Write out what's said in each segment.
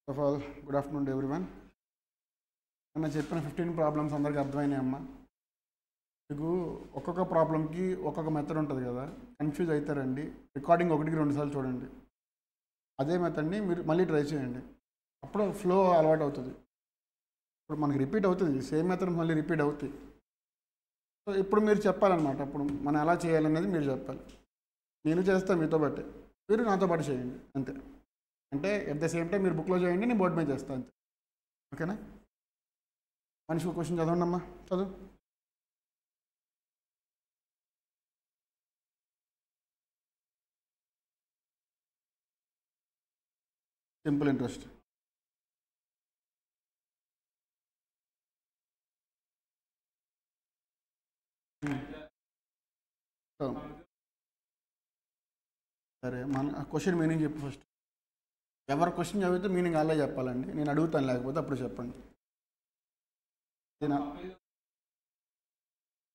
First of all, good afternoon to everyone. నేను చెప్పిన 15 problems అందరికీ అర్థమైనాయమ్మా. మీకు ఒక్కొక్క ప్రాబ్లంకి ఒక్కొక్క మెథడ్ ఉంటుంది కదా, కన్ఫ్యూజ్ అవుతారండి. రికార్డింగ్ 1-2 సార్లు చూడండి. అదే మెథడ్ని మీరు మళ్ళీ ట్రై చేయండి, అప్పుడు ఫ్లో అలవాటు అవుతుంది. ఇప్పుడు మనకి రిపీట్ అవుతుంది, సేమ్ మెథడ్ మళ్ళీ రిపీట్ అవుతుంది. సో ఇప్పుడు మీరు చెప్పాలన్నమాట, అప్పుడు మనం ఎలా చేయాలనేది మీరు చెప్పాలి. నేను చేస్తాను మీతో పాటే, మీరు నాతో పాటు చేయండి అంతే. అంటే ఎట్ ద సేమ్ టైం మీరు బుక్లో చేయండి, నేను బోర్డు మీద చేస్తాను అంతే. ఓకేనా? మనిషి క్వశ్చన్ చదవండి అమ్మా, చదువు. Simple interest. సరే, మన క్వశ్చన్ మీనింగ్ చెప్పు ఫస్ట్. ఎవరు క్వశ్చన్ చదివితే మీనింగ్ అలా చెప్పాలండి, నేను అడుగుతాను, లేకపోతే అప్పుడు చెప్పండి.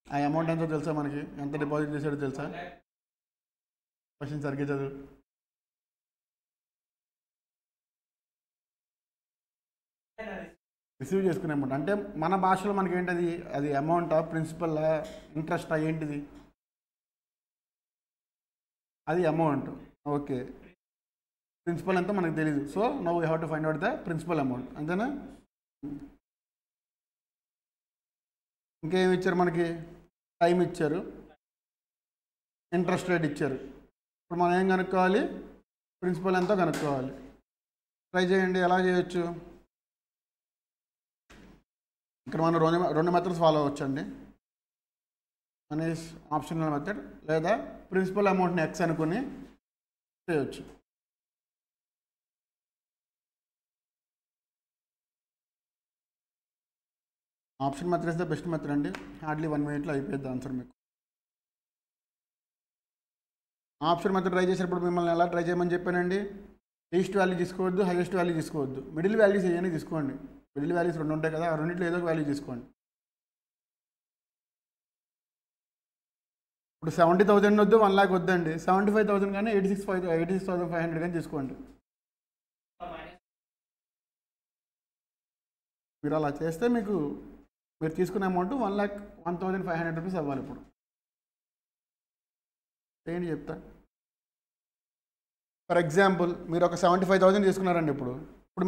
ఆ అమౌంట్ ఎంతో తెలుసా మనకి? ఎంత డిపాజిట్ చేశాడో తెలుసా? క్వశ్చన్ సరిగ్గా చదువు. రిసీవ్ చేసుకునే అమౌంట్ అంటే మన భాషలో మనకి ఏంటది? అది అమౌంటా, ప్రిన్సిపల్, ఇంట్రెస్టా, ఏంటిది? అది అమౌంట్. ఓకే, ప్రిన్సిపల్ ఎంతో మనకు తెలీదు. So now we have to find out the principal amount, అంతేనా? ఇంకేమి ఇచ్చారు మనకి? టైం ఇచ్చారు, ఇంట్రెస్ట్ రేట్ ఇచ్చారు. ఇప్పుడు మనం ఏం కనుక్కోవాలి? ప్రిన్సిపల్ ఎంతో కనుక్కోవాలి. ట్రై చేయండి, ఎలా చేయొచ్చు. ఇక్కడ మనం రెండు మెథడ్స్ ఫాలో అవ్వచ్చండి. వన్ ఈజ్ ఆప్షనల్ మెథడ్, లేదా ప్రిన్సిపల్ అమౌంట్ని ఎక్స్ అనుకుని చేయొచ్చు. Option method is the best method అండి. హార్డ్లీ 1 minute అయిపోయింది ఆన్సర్ మీకు. ఆప్షన్ మెథడ్ ట్రై చేసేటప్పుడు మిమ్మల్ని ఎలా ట్రై చేయమని చెప్పానండి? లీస్ట్ వాల్యూ తీసుకోవద్దు, హైయెస్ట్ వాల్యూ తీసుకోవద్దు, మిడిల్ వాల్యూస్ ఏమైనా తీసుకోండి. మిడిల్ వాల్యూస్ 2 ఉంటాయి కదా, ఆ రెండింటిలో ఏదో ఒక వాల్యూ తీసుకోండి. ఇప్పుడు 70,000 వద్దు, 1 lakh వద్దండి. 75,000 కానీ 86,500 కానీ తీసుకోండి. మీరు అలా చేస్తే మీకు మీరు తీసుకునే అమౌంట్ 1,01,500 రూపీస్ అవ్వాలి. ఇప్పుడు ఏంటి చెప్తా. ఫర్ ఎగ్జాంపుల్ మీరు ఒక 75,000 తీసుకున్నారండి. ఇప్పుడు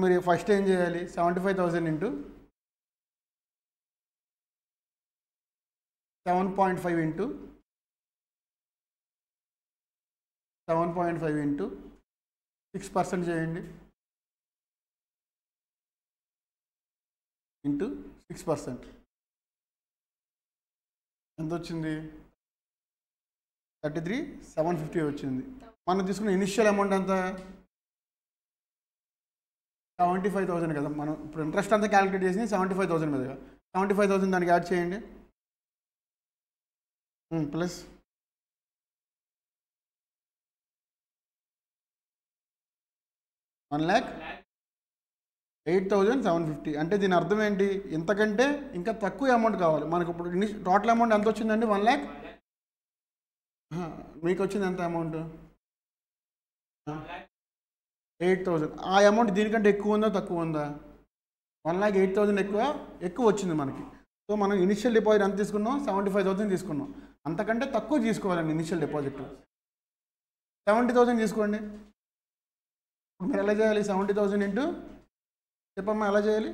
మీరు ఫస్ట్ ఏం చేయాలి? 75,000 ఇంటూ 7.5 ఇంటూ 7.5 ఇంటూ 6% చేయండి. ఇంటూ 6% ఎంత వచ్చింది? 33,750 వచ్చింది. మనం తీసుకున్న ఇనిషియల్ అమౌంట్ ఎంత? 75,000 కదా. మనం ఇప్పుడు ఇంట్రెస్ట్ అంతా క్యాలిక్యులేట్ చేసి 75,000 మీదుగా 75,000 దానికి యాడ్ చేయండి. ప్లస్ 1,08,750. అంటే దీని అర్థం ఏంటి? ఇంతకంటే ఇంకా తక్కువ అమౌంట్ కావాలి మనకు. ఇప్పుడు టోటల్ అమౌంట్ ఎంత వచ్చిందండి? 1 lakh. మీకు వచ్చింది ఎంత అమౌంట్? 8,000. ఆ అమౌంట్ దీనికంటే ఎక్కువ ఉందా తక్కువ ఉందా? 1,08,000 ఎక్కువ వచ్చింది మనకి. సో మనం ఇనిషియల్ డిపాజిట్ ఎంత తీసుకున్నాం? 75,000 తీసుకున్నాం. అంతకంటే తక్కువ తీసుకోవాలండి ఇనిషియల్ డిపాజిట్. 70,000 తీసుకోండి. మీరు ఎలా చేయాలి? 70,000 ఇంటూ చెప్పమ్మా, ఎలా చేయాలి?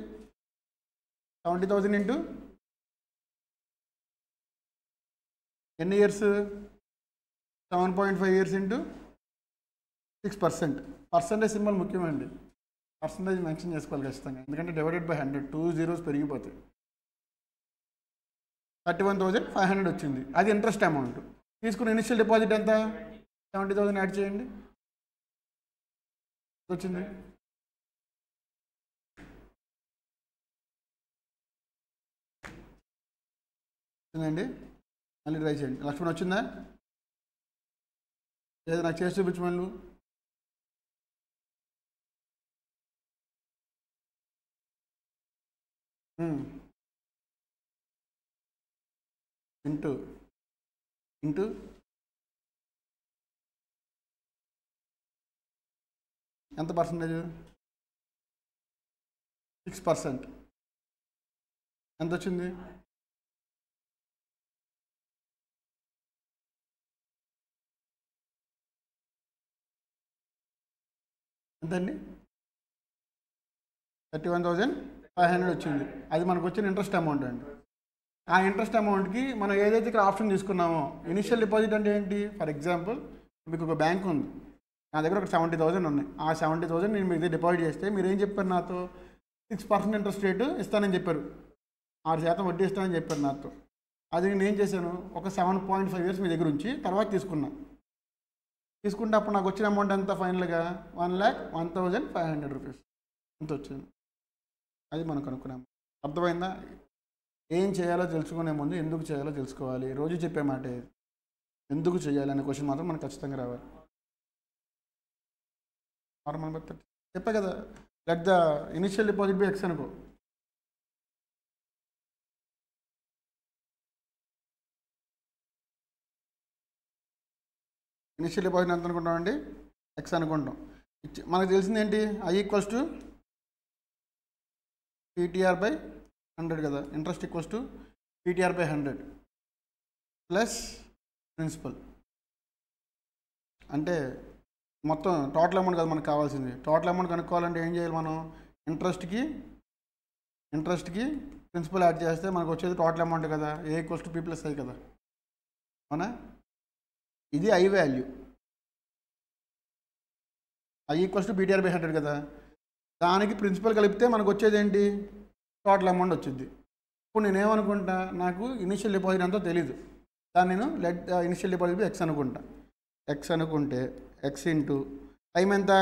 70,000 ఇంటూ ఎన్ని years? 7.5 years into 6%. Percentage symbol ముఖ్యమండి, పర్సంటేజ్ మెన్షన్ చేసుకోవాలి ఖచ్చితంగా, ఎందుకంటే డివైడెడ్ బై 100 2 zeros పెరిగిపోతాయి. 31,500 వచ్చింది. అది ఇంట్రెస్ట్ అమౌంట్. తీసుకున్న ఇనిషియల్ డిపాజిట్ ఎంత? 70,000 యాడ్ చేయండి. వచ్చింది వచ్చిందండి. మళ్ళీ ట్రై చేయండి. లక్ష్మణ్ వచ్చిందా? లేదా నాకు చేసి చూపించమని. ఇంటూ ఇంటూ ఎంత పర్సంటేజ్? 6%. ఎంత వచ్చింది? ఎంతండి? 31,500 వచ్చింది. అది మనకు వచ్చిన ఇంట్రెస్ట్ అమౌంట్ అండి. ఆ ఇంట్రెస్ట్ అమౌంట్కి మనం ఏదైతే ఇక్కడ ఆప్షన్ తీసుకున్నామో ఇనిషియల్ డిపాజిట్ అంటే ఏంటి? ఫర్ ఎగ్జాంపుల్ మీకు ఒక బ్యాంక్ ఉంది, నా దగ్గర ఒక 70,000 ఉన్నాయి. ఆ 70,000 నేను మీకు డిపాజిట్ చేస్తే మీరు ఏం చెప్పారు నాతో? 6% ఇంట్రెస్ట్ రేటు ఇస్తానని చెప్పారు, 6% వడ్డీ ఇస్తానని చెప్పారు నాతో. అది నేను ఏం చేశాను, ఒక 7.5 years మీ దగ్గర ఉంచి తర్వాత తీసుకుంటే అప్పుడు నాకు వచ్చిన అమౌంట్ ఎంత? ఫైనల్గా 1,01,500 రూపీస్ ఎంత వచ్చింది. అది మనం కనుక్కున్నాము. అర్థమైందా? ఏం చేయాలో తెలుసుకునే ముందు ఎందుకు చేయాలో తెలుసుకోవాలి. రోజు చెప్పే మాట ఎందుకు చేయాలి అనే క్వశ్చన్ మాత్రం మనకు ఖచ్చితంగా రావాలి. నార్మల్ మెథడ్ చెప్పే కదా, let the initial deposit be X అనుకో. ఇనిషియల్ డిపాజిట్ ఎంత అనుకుంటామండి? ఎక్స్ అనుకుంటాం. మనకు తెలిసింది ఏంటి? I ఈక్వల్స్ టు PTR/100 కదా. Interest equals to PTR/100 plus principal. అంటే మొత్తం టోటల్ అమౌంట్ కదా మనకు కావాల్సింది. టోటల్ అమౌంట్ కనుక్కోవాలంటే ఏం చేయాలి మనం? ఇంట్రెస్ట్కి ప్రిన్సిపల్ యాడ్ చేస్తే మనకు వచ్చేది టోటల్ అమౌంట్ కదా. A ఈక్వల్స్ టు P+I కదా. అవునా? ఇది I value. I equals to PTR/100 కదా. దానికి ప్రిన్సిపల్ కలిపితే మనకు వచ్చేది ఏంటి? టోటల్ అమౌంట్ వచ్చింది. ఇప్పుడు నేనేమనుకుంటా, నాకు ఇనిషియల్ డిపాజిట్ అంతా తెలీదు, దాన్ని నేను లెట్ ఇనిషియల్ డిపాజిట్ ఎక్స్ అనుకుంటా. ఎక్స్ అనుకుంటే ఎక్స్ ఇంటూ టైం ఎంత?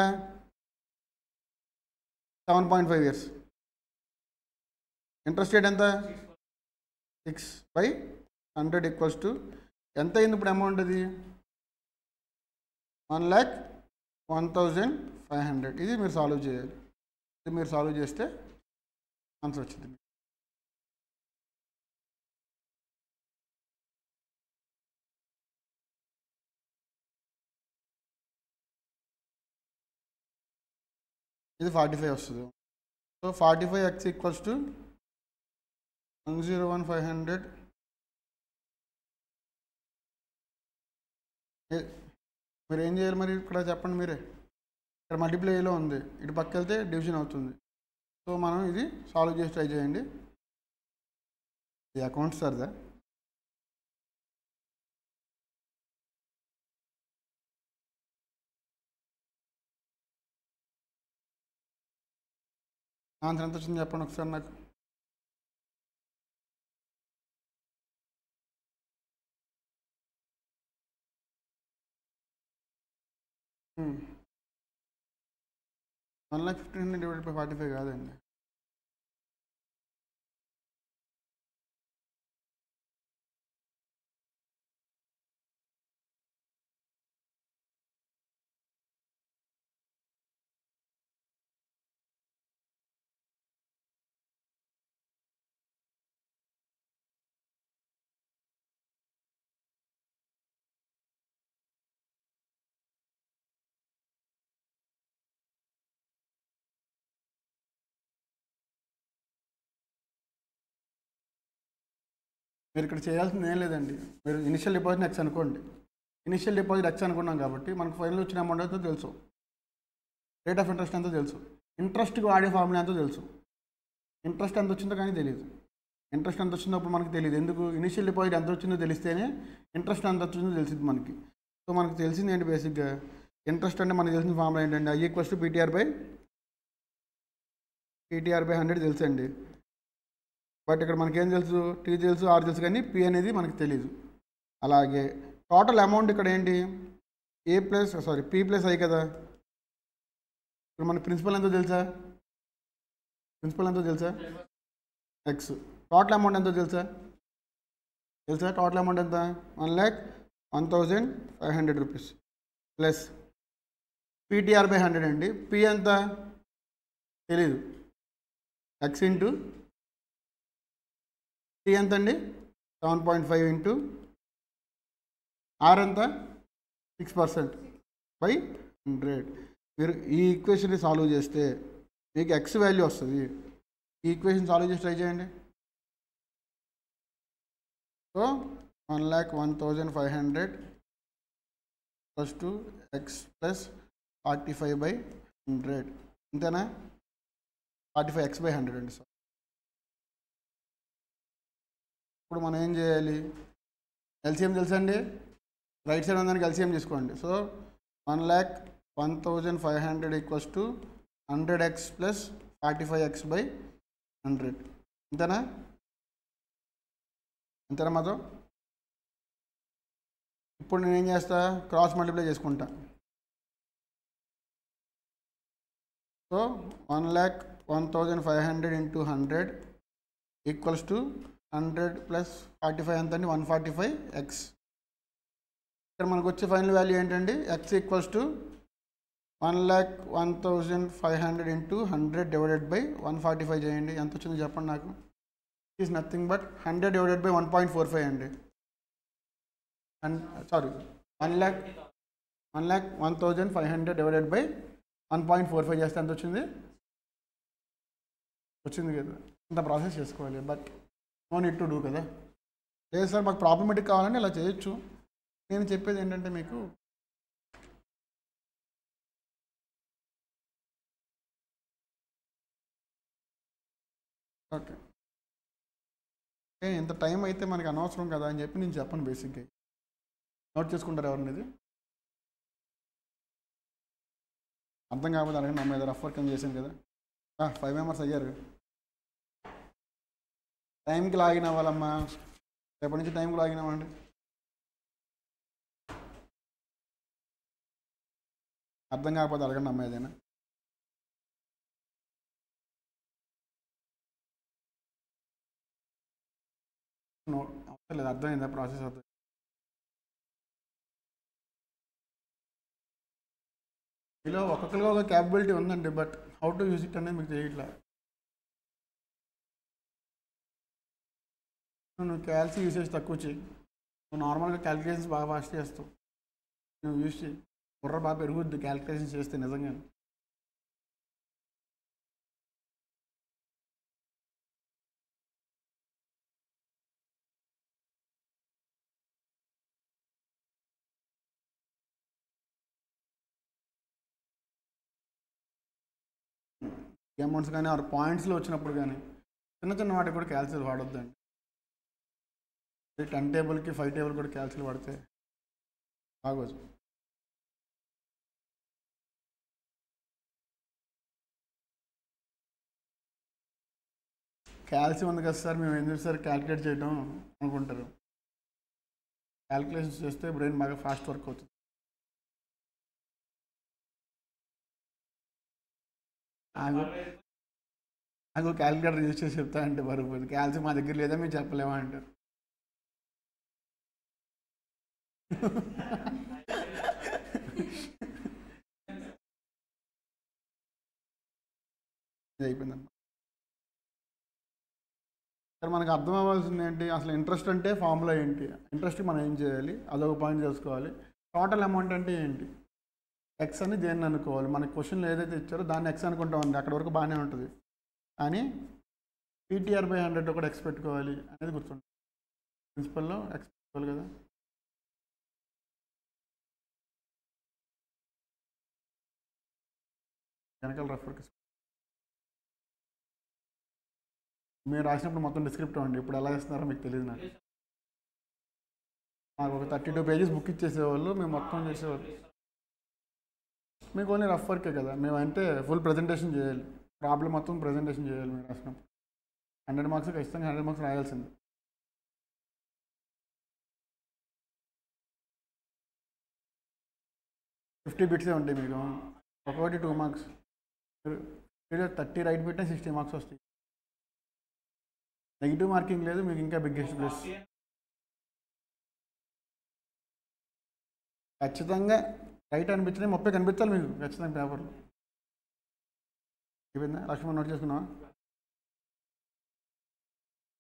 7.5 years. ఇంట్రెస్ట్ రేట్ ఎంత? 6/100 ఈక్వల్స్ టు ఎంత అయింది ఇప్పుడు అమౌంట్? అది 1,01,500. ఇది మీరు సాల్వ్ చేయాలి. ఇది మీరు సాల్వ్ చేస్తే ఆన్సర్ వచ్చింది. ఇది 45 వస్తుంది. So 45x equals to 1,01,500. మీరు ఏం చేయాలి మరి? ఇక్కడ చెప్పండి మీరే. ఇక్కడ మల్టిప్లైలో ఉంది, ఇటు పక్క వెళ్తే డివిజన్ అవుతుంది. సో మనం ఇది సాల్వ్ చేసి ట్రై చేయండి. ఇది అకౌంట్ సార్దా? ఆన్సర్ ఎంత వచ్చింది చెప్పండి ఒకసారి నాకు. $1,15,000 డివైడెడ్ బై 45 కాదండి. మీరు ఇక్కడ చేయాల్సింది ఏం లేదండి. మీరు ఇనిషియల్ డిపాజిట్ ఎక్స్ అనుకోండి. ఇనిషియల్ డిపాజిట్ ఎక్స్ అనుకున్నాం కాబట్టి మనకు ఫైనల్ వచ్చిన అమౌంట్ ఎంతో తెలుసు, రేట్ ఆఫ్ ఇంట్రెస్ట్ ఎంతో తెలుసు, ఇంట్రెస్ట్కి వాడే ఫార్ములా ఎంతో తెలుసు. ఇంట్రెస్ట్ ఎంత వచ్చిందో కానీ తెలియదు. ఇంట్రెస్ట్ ఎంత వచ్చినప్పుడు మనకు తెలియదు. ఎందుకు? ఇనిషియల్ డిపాజిట్ ఎంత వచ్చిందో తెలిస్తేనే ఇంట్రెస్ట్ ఎంత వచ్చిందో తెలిసింది మనకి. సో మనకు తెలిసింది ఏంటి? బేసిక్గా ఇంట్రెస్ట్ అంటే మనకు తెలిసిన ఫార్ములా ఏంటంటే I ఈక్వల్స్ టు PTR/100 తెలుసండి. బట్ ఇక్కడ మనకేం తెలుసు? T తెలుసు, R తెలుసు, కానీ P అనేది మనకు తెలియదు. అలాగే టోటల్ అమౌంట్ ఇక్కడ ఏంటి? P+I కదా. ఇప్పుడు మనకి ప్రిన్సిపల్ ఎంతో తెలుసా? ఎక్స్. టోటల్ అమౌంట్ ఎంతో తెలుసా? టోటల్ అమౌంట్ ఎంత? 1,01,500 రూపీస్ ప్లస్ PTR/100 అండి. P ఎంత తెలీదు. ఎక్స్ ఇంటూ T ఎంత అండి? 7.5 ఇంటూ R ఎంత? 6%/100. మీరు ఈ ఈక్వేషన్ని సాల్వ్ చేస్తే మీకు ఎక్స్ వాల్యూ వస్తుంది. ఈ ఈక్వేషన్ సాల్వ్ చేసి ట్రై చేయండి. So 1,01,500 plus to X plus 45/100 అంతేనా? 45x/100 అండి. సార్ ఇప్పుడు మనం ఏం చేయాలి? ఎల్సిఎం తెలుసండి, రైట్ సైడ్ ఉందానికి ఎల్సిఎం తీసుకోండి. So 1,01,500 equals to 100x plus 45x/100 అంతేనా? అంతేనా మాధవ్? ఇప్పుడు నేను ఏం చేస్తా? క్రాస్ మల్టిప్లై చేసుకుంటా. So 1,01,500 into 100 equals to 100 plus 45 ఎంత అండి? 145x. ఇక్కడ మనకు వచ్చే ఫైనల్ వాల్యూ ఏంటండి? x equals to 1,01,500 into 100 divided by 145 చేయండి. ఎంత వచ్చిందో చెప్పండి నాకు. It is nothing but 100 divided by 1.45 అండి. సారీ 1,01,500 డివైడెడ్ బై 1.45 చేస్తే ఎంత వచ్చింది? వచ్చింది కదా. ఇంత ప్రాసెస్ చేసుకోవాలి, but no need to do కదా. లేదు సార్ మాకు ప్రాబ్లమేటిక్ కావాలంటే ఇలా చేయొచ్చు. నేను చెప్పేది ఏంటంటే మీకు ఓకే ఇంత టైం అయితే మనకి అనవసరం కదా అని చెప్పి నేను చెప్పను. బేసిక్గా నోట్ చేసుకుంటారు ఎవరినిది అర్థం కాకపోతే అడగండి. నా మీద రఫ్ వర్క్ అని చేశాను కదా. 5 మెంబర్స్ అయ్యారు. టైంకి లాగిన వాళ్ళమ్మా, రేపటి నుంచి టైంకి లాగినామండి. అర్థం కాకపోతే అడగండి అమ్మ ఏదైనా. అవసరం లేదు, అర్థమైందా ప్రాసెస్? అర్థం మీలో ఒక్కొక్కరిగా ఒక క్యాపబిలిటీ ఉందండి, but how to use it అనేది మీకు తెలియట్లా. నువ్వు క్యాల్సి యూసేజ్ తక్కువ చేయి. నువ్వు నార్మల్గా క్యాలిక్యులేషన్స్ బాగా ఫాస్ట్ చేస్తావు. నువ్వు యూజ్ చేయి, బుర్ర బాగా పెరుగుద్ది క్యాలిక్యులేషన్స్ చేస్తే నిజంగా. అమౌంట్స్ కానీ ఆరు పాయింట్స్లో వచ్చినప్పుడు కానీ చిన్న చిన్న వాటికి కూడా క్యాల్సిల్ వాడొద్దండి. 10 టేబుల్కి 5 టేబుల్ కూడా క్యాల్సిల్ వాడితే బాగోదు. క్యాల్సియం ఉంది కదా సార్, మేము ఎందుకు సార్ క్యాల్కులేట్ చేయడం అనుకుంటారు. క్యాల్కులేషన్స్ చేస్తే బ్రెయిన్ బాగా ఫాస్ట్ వర్క్ అవుతుంది. నాకు క్యాల్కులేటర్ యూజ్ చేసి చెప్తా అంటే బరువు క్యాల్సియం మా దగ్గర లేదా మేము చెప్పలేమా అంటారు. అయిపోయిందమ్మా. ఇక్కడ మనకు అర్థం అవ్వాల్సింది ఏంటి? అసలు ఇంట్రెస్ట్ అంటే ఫార్ములా ఏంటి, ఇంట్రెస్ట్ మనం ఏం చేయాలి, అదొక పాయింట్ తెలుసుకోవాలి. టోటల్ అమౌంట్ అంటే ఏంటి? ఎక్స్ అని దేన్ని అనుకోవాలి. మనకి క్వశ్చన్లో ఏదైతే ఇచ్చారో దాన్ని ఎక్స్ అనుకుంటామండి, అక్కడ వరకు బాగానే ఉంటుంది. కానీ PTR/100 కూడా ఎక్స్ పెట్టుకోవాలి అనేది గుర్తుంటుంది. ప్రిన్సిపల్లో ఎక్స్ పెట్టుకోవాలి కదా. వెనకాల రెఫర్ మీరు రాసినప్పుడు మొత్తం డిస్క్రిప్టివ్ అండి. ఇప్పుడు ఎలా ఇస్తున్నారో మీకు తెలియదు. నాకు ఒక 32 పేజెస్ బుక్ ఇచ్చేసేవాళ్ళు, మేము మొత్తం చేసేవాళ్ళు. మీకు ఓన్లీ రఫ్ వర్కే కదా, మేము అంటే ఫుల్ ప్రజెంటేషన్ చేయాలి, ప్రాబ్లం మొత్తం ప్రజెంటేషన్ చేయాలి. మీరు రాసినప్పుడు 100 మార్క్స్ ఖచ్చితంగా 100 మార్క్స్ రాయాల్సింది. ఫిఫ్టీ బిట్సే ఉంటాయి మీకు, ఒక్కొక్కటి 2 మార్క్స్. 30 రైట్ పెట్టే 60 మార్క్స్ వస్తాయి. నెగిటివ్ మార్కింగ్ లేదు మీకు, ఇంకా బిగ్గెస్ట్ ప్లస్. ఖచ్చితంగా రైట్ అనిపించినవి 30 కనిపించాలి మీకు ఖచ్చితంగా పేపర్లో. అయిపోయిందా? లక్ష్మణ్ నోట్ చేసుకున్నావా?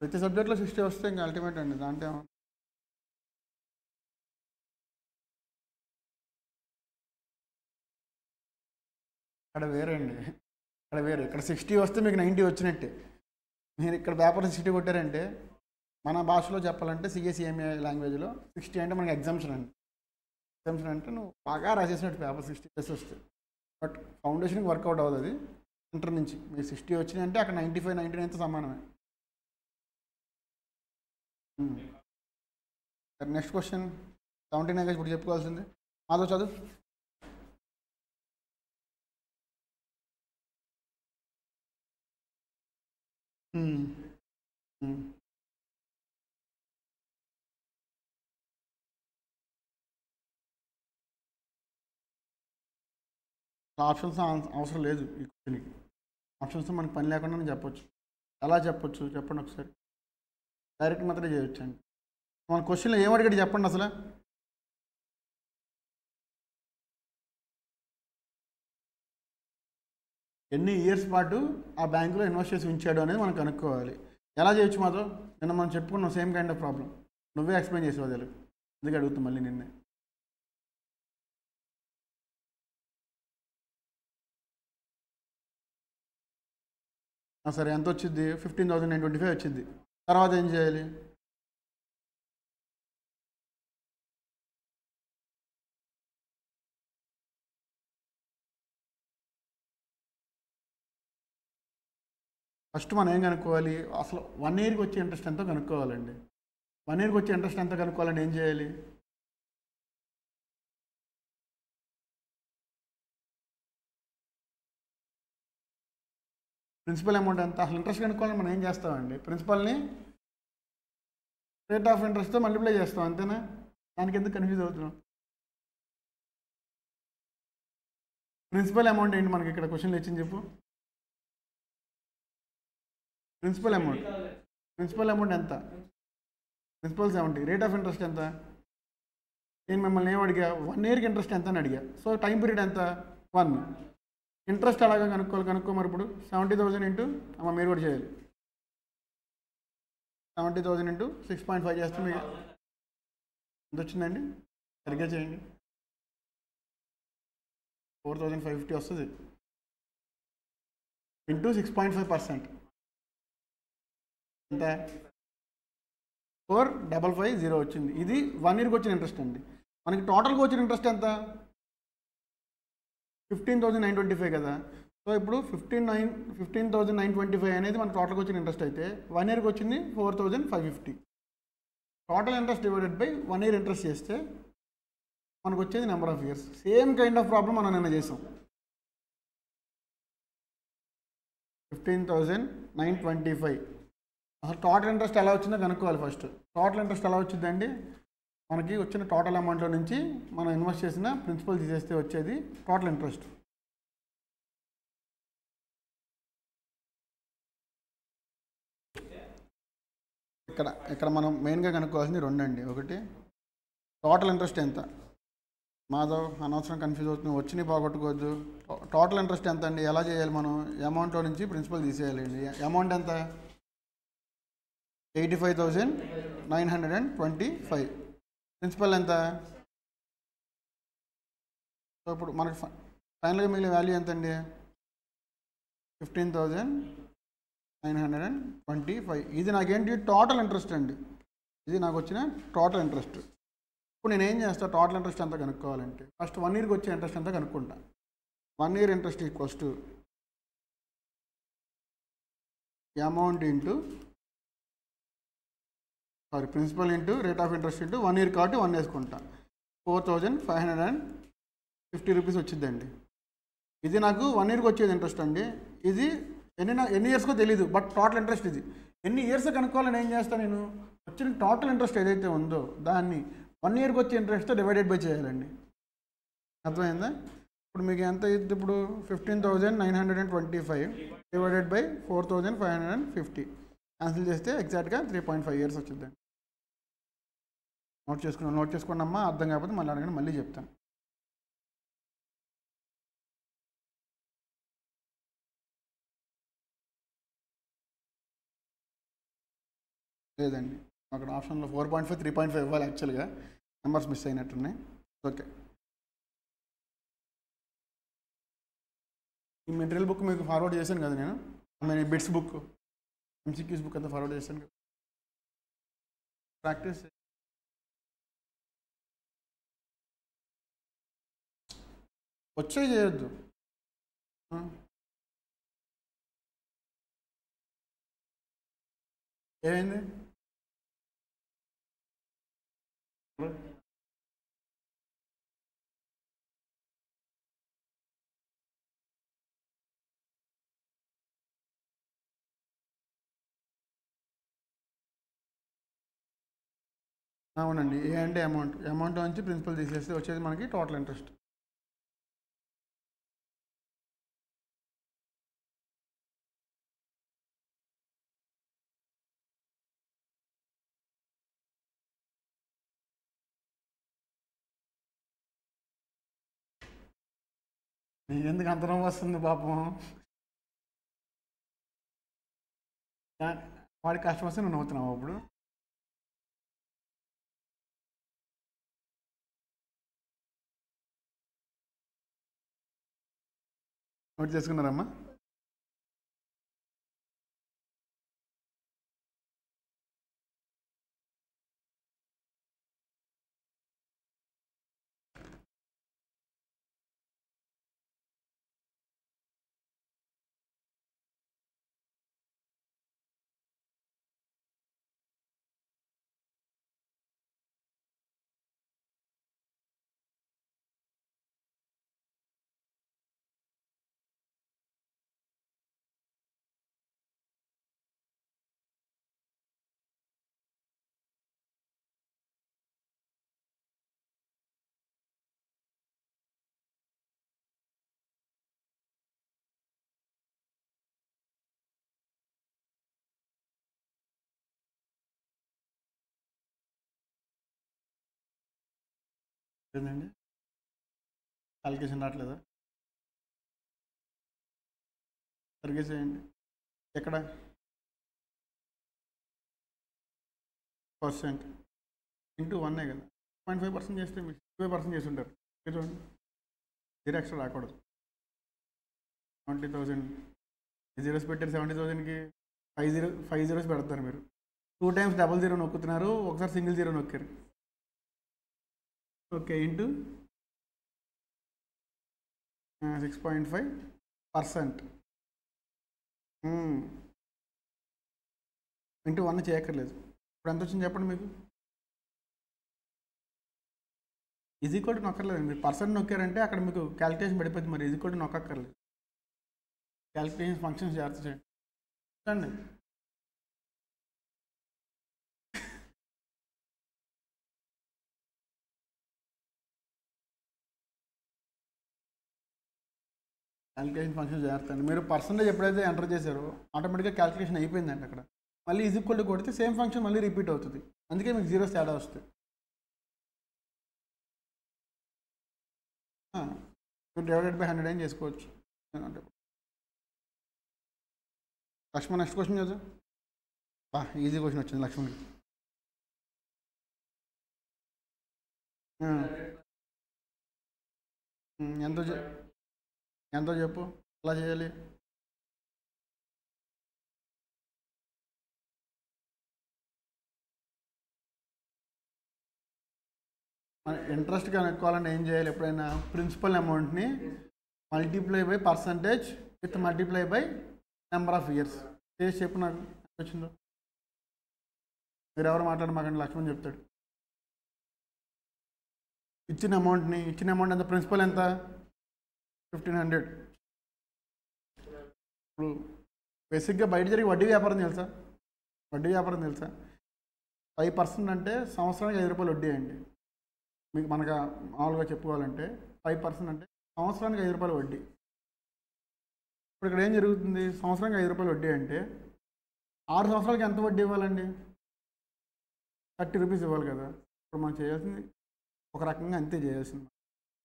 ప్రతి సబ్జెక్ట్లో 60 వస్తే ఇంకా అల్టిమేట్ అండి. దాంట్లో అక్కడ వేరే అండి, అక్కడ వేరే. ఇక్కడ 60 వస్తే మీకు 90 వచ్చినట్టే. మీరు ఇక్కడ పేపర్ 60 కొట్టారంటే మన భాషలో చెప్పాలంటే సిఎస్ఈఎంఏ లాంగ్వేజ్లో 60 అంటే మనకి ఎగ్జామ్షన్ అండి. ఎగ్జామ్షన్ అంటే నువ్వు బాగా రాసేసినట్టు పేపర్ 60 ప్లస్ వస్తుంది. బట్ ఫౌండేషన్కి వర్కౌట్ అవ్వదు అది. ఇంటర్ నుంచి మీరు 60 వచ్చినాయంటే అక్కడ 95, 99తో సమానమే. నెక్స్ట్ క్వశ్చన్ 79 ఇప్పుడు చెప్పుకోవాల్సింది. మాధవ్ చదువు. ఆప్షన్స్ అవసరం లేదు ఈ క్వశ్చన్కి. ఆప్షన్స్ మనకు పని లేకుండా చెప్పొచ్చు. ఎలా చెప్పొచ్చు చెప్పండి ఒకసారి. డైరెక్ట్ మాత్రమే చేయొచ్చు అండి. మన క్వశ్చన్లో ఏం అడిగాడు చెప్పండి అసలు. ఎన్ని ఇయర్స్ పాటు ఆ బ్యాంకులో ఇన్వెస్ట్ చేసి ఉంచాడు అనేది మనం కనుక్కోవాలి. ఎలా చేయొచ్చు మాధవ్? నిన్న మనం చెప్పుకున్నాం సేమ్ కైండ్ ఆఫ్ ప్రాబ్లం. నువ్వే ఎక్స్ప్లెయిన్ చేసావు అది. అందుకే అడుగుతాం మళ్ళీ నిన్నే. సరే ఎంత వచ్చింది? 15,925 వచ్చింది. తర్వాత ఏం చేయాలి? ఫస్ట్ మనం ఏం కనుక్కోవాలి? అసలు 1 ఇయర్కి వచ్చే ఇంట్రెస్ట్ ఎంతో కనుక్కోవాలండి. 1 ఇయర్కి వచ్చే ఇంట్రెస్ట్ ఎంత కనుక్కోవాలంటే ఏం చేయాలి? ప్రిన్సిపల్ అమౌంట్ ఎంత? అసలు ఇంట్రెస్ట్ కనుక్కోవాలని మనం ఏం చేస్తామండి? ప్రిన్సిపల్ని రేట్ ఆఫ్ ఇంట్రెస్ట్తో మల్టిప్లై చేస్తాం, అంతేనా? దానికి ఎందుకు కన్ఫ్యూజ్ అవుతున్నాం? ప్రిన్సిపల్ అమౌంట్ ఏంటి మనకి ఇక్కడ క్వశ్చన్లు ఇచ్చింది చెప్పు. ప్రిన్సిపల్ అమౌంట్ ఎంత? ప్రిన్సిపల్ 70. రేట్ ఆఫ్ ఇంట్రెస్ట్ ఎంత? నేను మిమ్మల్ని ఏం అడిగా? 1 ఇయర్కి ఇంట్రెస్ట్ ఎంత అని అడిగా. సో టైం పీరియడ్ ఎంత? 1. ఇంట్రెస్ట్ అలాగా కనుక్కో మరి ఇప్పుడు 70,000 ఇంటూ అమ్మ మీరు కూడా చేయాలి. 70,000 ఇంటూ 6.5 చేస్తే మీకు ఎంత వచ్చిందండి? సరిగ్గా చేయండి. 4,550 వస్తుంది ఇంటూ 6.5%. ఎంత? 4,550 వచ్చింది. ఇది 1 ఇయర్కి వచ్చిన ఇంట్రెస్ట్ అండి. మనకి టోటల్గా వచ్చిన ఇంట్రెస్ట్ ఎంత? 15,925 కదా. సో ఇప్పుడు 15,925 అనేది మన టోటల్గా వచ్చిన ఇంట్రెస్ట్ అయితే 1 ఇయర్కి వచ్చింది 4,550. Total interest divided by 1 year interest చేస్తే మనకు వచ్చేది number of years. Same kind of problem మనం నిన్న చేసాం. 15,925 అసలు టోటల్ ఇంట్రెస్ట్ ఎలా వచ్చిందో కనుక్కోవాలి ఫస్ట్. టోటల్ ఇంట్రెస్ట్ ఎలా వచ్చిందండి? మనకి వచ్చిన టోటల్ అమౌంట్లో నుంచి మనం ఇన్వెస్ట్ చేసిన ప్రిన్సిపల్ తీసేస్తే వచ్చేది టోటల్ ఇంట్రెస్ట్. ఇక్కడ మనం మెయిన్గా కనుక్కోవాల్సింది 2 అండి. ఒకటి టోటల్ ఇంట్రెస్ట్ ఎంత? మాధవ్ అనవసరం కన్ఫ్యూజ్ అవుతుంది, వచ్చినా పోగొట్టుకోవద్దు. టోటల్ ఇంట్రెస్ట్ ఎంత అండి? ఎలా చేయాలి? మనం అమౌంట్లో నుంచి ప్రిన్సిపల్ తీసేయాలండి. అమౌంట్ ఎంత? 85,925. ప్రిన్సిపల్ ఎంత? సో ఇప్పుడు మనకి ఫైనల్గా మిగిలిన వాల్యూ ఎంత అండి? 15,925. ఇది నాకేంటి? టోటల్ ఇంట్రెస్ట్ అండి. ఇది నాకు వచ్చిన టోటల్ ఇంట్రెస్ట్. ఇప్పుడు నేను ఏం చేస్తాను? టోటల్ ఇంట్రెస్ట్ ఎంత కనుక్కోవాలంటే ఫస్ట్ 1 ఇయర్కి వచ్చే ఇంట్రెస్ట్ ఎంత కనుక్కుంటా. 1 year interest equals to amount into principal into rate of interest into 1 year కాబట్టి 1 వేసుకుంటా. 4,550 రూపీస్ వచ్చిందండి. ఇది నాకు 1 ఇయర్కి వచ్చేది ఇంట్రెస్ట్ అండి. ఇది ఎన్ని ఇయర్స్కో తెలీదు, బట్ టోటల్ ఇంట్రెస్ట్ ఇది. ఎన్ని ఇయర్స్ కనుక్కోవాలని ఏం చేస్తాను? నేను వచ్చిన టోటల్ ఇంట్రెస్ట్ ఏదైతే ఉందో దాన్ని 1 ఇయర్కి వచ్చే ఇంట్రెస్ట్తో డివైడెడ్ బై చేయాలండి. అర్థమైందా? ఇప్పుడు మీకు ఎంత అయింది? ఇప్పుడు 15,925 డివైడెడ్ బై 4,550 క్యాన్సిల్ చేస్తే ఎగ్జాక్ట్గా 3.5 ఇయర్స్ వచ్చిందండి. నోట్ చేసుకోండి అమ్మా. అర్థం కాకపోతే మళ్ళీ అడగండి, మళ్ళీ చెప్తాను. లేదండి, అక్కడ ఆప్షన్లో 4.5, 3.5 ఇవ్వాలి. యాక్చువల్గా నెంబర్స్ మిస్ అయినట్టున్నాయి. ఓకే, ఈ మెటీరియల్ బుక్ మీకు ఫార్వర్డ్ చేశాను కదా నేను, బిట్స్ బుక్. ఎంసీక్యూస్ బుక్ అంతా ఫార్వర్డ్ చేశాను కదా, ప్రాక్టీస్ వచ్చే చేయొద్దు. ఏమైంది? అవునండి, ఏ అంటే అమౌంట్ నుంచి ప్రిన్సిపల్ తీసేస్తే వచ్చేది మనకి టోటల్ ఇంట్రెస్ట్. ఎందుకు అంతరం వస్తుంది పాపం? వాడి కష్టం వస్తే నువ్వు నవ్వుతున్నావు అప్పుడు. నోట్ చేసుకున్నారమ్మా? ఏంటండి క్యాలిక్యులేషన్ రావట్లేదా? సరిగ్గా చేయండి. ఎక్కడ పర్సెంట్ ఇంటూ 1 కదా, 0.5% చేస్తే మీరు 65% చేసి ఉంటారు. చూడండి, 0 ఎక్స్ట్రా రాకూడదు. 70,000 జీరోస్ పెట్టారు. 70,000కి 5 జీరోస్ పెడతారు. మీరు 2 టైమ్స్ డబల్ జీరో నొక్కుతున్నారు, ఒకసారి సింగిల్ జీరో నొక్కారు. Okay, into 6.5%. ఇంటూ 1 చేయక్కర్లేదు. ఇప్పుడు ఎంత వచ్చింది చెప్పండి మీకు? ఈక్వల్ టు నొక్కర్లేదు. మీరు పర్సెంట్ నొక్కారంటే అక్కడ మీకు క్యాలిక్యులేషన్ పడిపోతుంది. మరి ఈక్వల్ టు నొక్కర్లేదు. క్యాలిక్యులేషన్ ఫంక్షన్స్ జాగ్రత్త చేయండి. చూడండి, క్యాలిక్యులేషన్ ఫంక్షన్ జాగ్రత్త అండి. మీరు పర్సంటేజ్ ఎప్పుడైతే ఎంటర్ చేశారో ఆటోమేటిక్గా క్యాలిక్యులేషన్ అయిపోయిందండి. అక్కడ మళ్ళీ ఈక్వల్ టు కొడితే సేమ్ ఫంక్షన్ మళ్ళీ రిపీట్ అవుతుంది. అందుకే మీకు జీరోస్ తేడా వస్తాయి. మీరు డివైడెడ్ బై 100 ఏం చేసుకోవచ్చు. లక్ష్మణ్ నెక్స్ట్ క్వశ్చన్ చదువు. ఈజీ క్వశ్చన్ వచ్చింది లక్ష్మణ్కి. ఎంతో ఎంతో చెప్పు, ఎలా చేయాలి? ఇంట్రెస్ట్ కనుక్కోవాలంటే ఏం చేయాలి? ఎప్పుడైనా ప్రిన్సిపల్ అమౌంట్ని multiply by percentage with multiply by number of years చేసి చెప్పు నాకు ఎంత వచ్చిందో. మీరు ఎవరు మాట్లాడమాకండి, లక్ష్మణ్ చెప్తాడు. ఇచ్చిన అమౌంట్ ఎంత? ప్రిన్సిపల్ ఎంత? 1500. ఇప్పుడు బేసిక్గా బయట జరిగే వడ్డీ వ్యాపారం తెలుసా? 5% అంటే సంవత్సరానికి 5 రూపాయలు వడ్డీ అండి. మీకు మనకు మామూలుగా చెప్పుకోవాలంటే 5% అంటే సంవత్సరానికి 5 రూపాయలు వడ్డీ. ఇప్పుడు ఇక్కడ ఏం జరుగుతుంది? సంవత్సరానికి 5 రూపాయలు వడ్డీ అంటే 6 సంవత్సరాలకి ఎంత వడ్డీ ఇవ్వాలండి? 30 రూపీస్ ఇవ్వాలి కదా. ఇప్పుడు మనం చేయాల్సింది ఒక రకంగా అంతే చేయాల్సింది.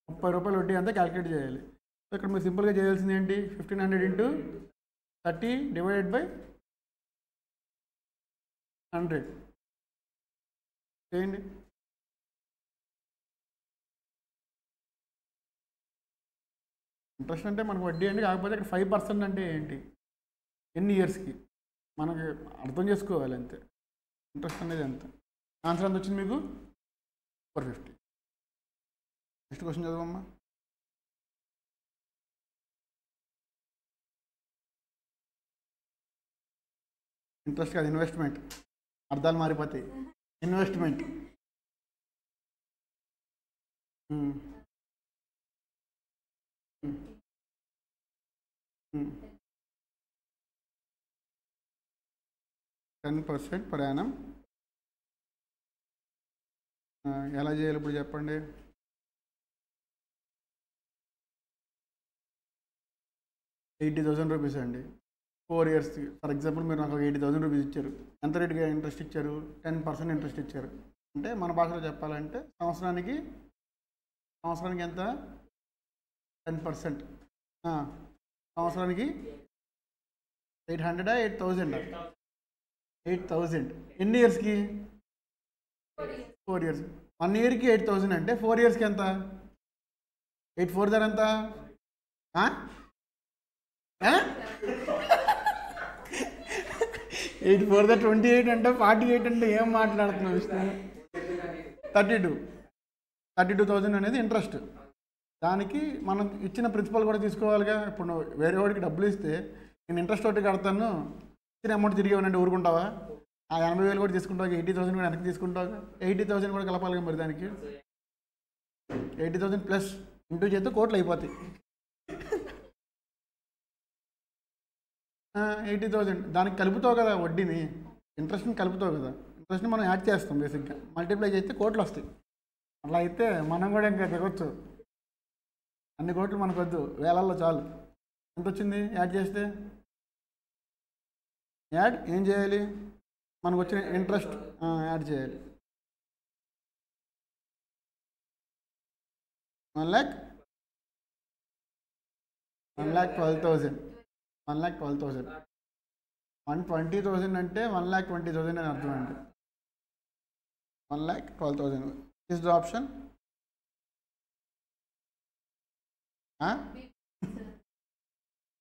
30 రూపాయలు వడ్డీ అంతా క్యాలిక్యులేట్ చేయాలి. సో ఇక్కడ మీరు సింపుల్గా చేయాల్సింది ఏంటి? 1500 ఇంటూ 30 డివైడెడ్ బై 100 చేయండి. ఇంట్రెస్ట్ అంటే మనకు వడ్డీ అండి. కాకపోతే ఇక్కడ 5% అంటే ఏంటి? ఎన్ని ఇయర్స్కి? మనకి అర్థం చేసుకోవాలి అంతే. ఇంట్రెస్ట్ అనేది ఎంత. ఆన్సర్ ఎంత వచ్చింది మీకు? 450. నెక్స్ట్ క్వశ్చన్ చదవమ్మా. ఇంట్రెస్ట్ కాదు, ఇన్వెస్ట్మెంట్. అర్థాలు మారిపోతాయి. ఇన్వెస్ట్మెంట్. 10% per annum. ఎలా చేయాలి ఇప్పుడు చెప్పండి? ₹80,000 అండి. 4 ఇయర్స్కి. ఫర్ ఎగ్జాంపుల్ మీరు నాకు ₹80,000 ఇచ్చారు. ఎంత రేటుగా ఇంట్రెస్ట్ ఇచ్చారు? 10% ఇంట్రెస్ట్ ఇచ్చారు. అంటే మన భాషలో చెప్పాలంటే సంవత్సరానికి ఎంత? 10%. సంవత్సరానికి 800 8,000? 8,000. ఎన్ని ఇయర్స్కి? 4 ఇయర్స్. 1 ఇయర్కి 8,000 అంటే 4 ఇయర్స్కి ఎంత? 8 4 ఎంత? 8 4 28 అంటే 48 అంటే ఏం మాట్లాడుతున్నావు విష్ణు? 32,000 అనేది ఇంట్రెస్ట్. దానికి మనం ఇచ్చిన ప్రిన్సిపల్ కూడా తీసుకోవాలిగా. ఇప్పుడు నువ్వు వేరే వాడికి డబ్బులు ఇస్తే నేను ఇంట్రెస్ట్ ఒకటి కడతాను, ఇచ్చిన అమౌంట్ తిరిగి ఇవ్వనంటే ఊరుకుంటావా? ఆ 80,000 కూడా తీసుకుంటావు, 80,000 కూడా వెనక్కి తీసుకుంటావు. 80,000 కూడా కలపాలిగా మరి. దానికి 80,000 ప్లస్ ఇంటూ చేస్తే కోట్లు అయిపోతాయి. 80,000 దానికి కలుపుతావు కదా వడ్డీని, ఇంట్రెస్ట్ని కలుపుతావు కదా. ఇంట్రెస్ట్ని మనం యాడ్ చేస్తాం బేసిక్గా. మల్టిప్లై చేస్తే కోట్లు వస్తాయి. అట్లా అయితే మనం కూడా ఇంకా దిగొచ్చు. అన్ని కోట్లు మనకొద్దు, వేలల్లో చాలు. ఎంత వచ్చింది యాడ్ చేస్తే? యాడ్ ఏం చేయాలి? మనకు వచ్చిన ఇంట్రెస్ట్ యాడ్ చేయాలి. 1,12,000. 1,12,000. 120,000 అంటే 1,20,000 అని అర్థం అండి. 1,12,000 ఇస్ ద ఆప్షన్.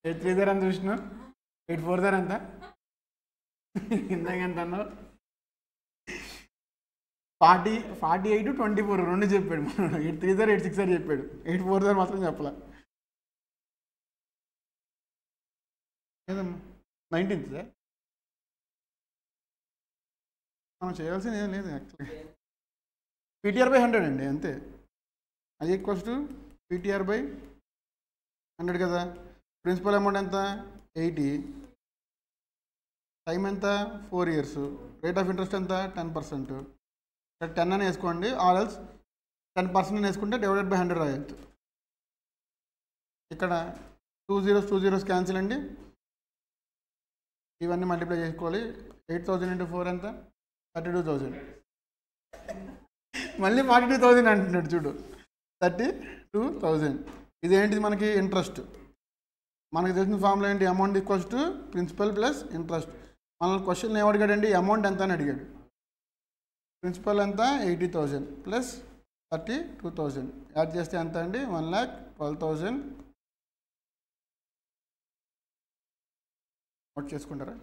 8 3 ఎంత విష్ణు? 8 4 ఎంత? ఇందాక ఎంత అన్నావు? 48 24 రెండు చెప్పాడు. 8 3 8 6 అని చెప్పాడు. 8 4 మాత్రం చెప్పలే. ఏదమ్మా 19th సార్? మనం చేయాల్సింది ఏం లేదు యాక్చువల్గా. PTR/100 అండి అంతే. అది ఈక్వల్స్ టు PTR/100 కదా. ప్రిన్సిపల్ అమౌంట్ ఎంత? 80. టైం ఎంత? 4 ఇయర్స్. రేట్ ఆఫ్ ఇంట్రెస్ట్ ఎంత? 10%. 10 అని వేసుకోండి, ఆర్ ఎల్స్ 10% అని వేసుకుంటే /100 రాయొచ్చు. ఇక్కడ 2 zeros క్యాన్సిల్ అండి. ఇవన్నీ మల్టిప్లై చేసుకోవాలి. 8,000 × 4 ఎంత? 32,000. మళ్ళీ 42,000 అంటున్నాడు చూడు. 32,000. ఇదేంటిది మనకి? ఇంట్రెస్ట్. మనకు తెలిసిన ఫార్ములా ఏంటి? Amount equals to principal plus interest. మనల్ని క్వశ్చన్ ఏం అడిగాడండి? అమౌంట్ ఎంత అని అడిగాడు. ప్రిన్సిపల్ ఎంత? 80,000 ప్లస్ 32,000 యాడ్ చేస్తే ఎంత అండి? 1,12,000. నోట్ చేసుకుంటారా?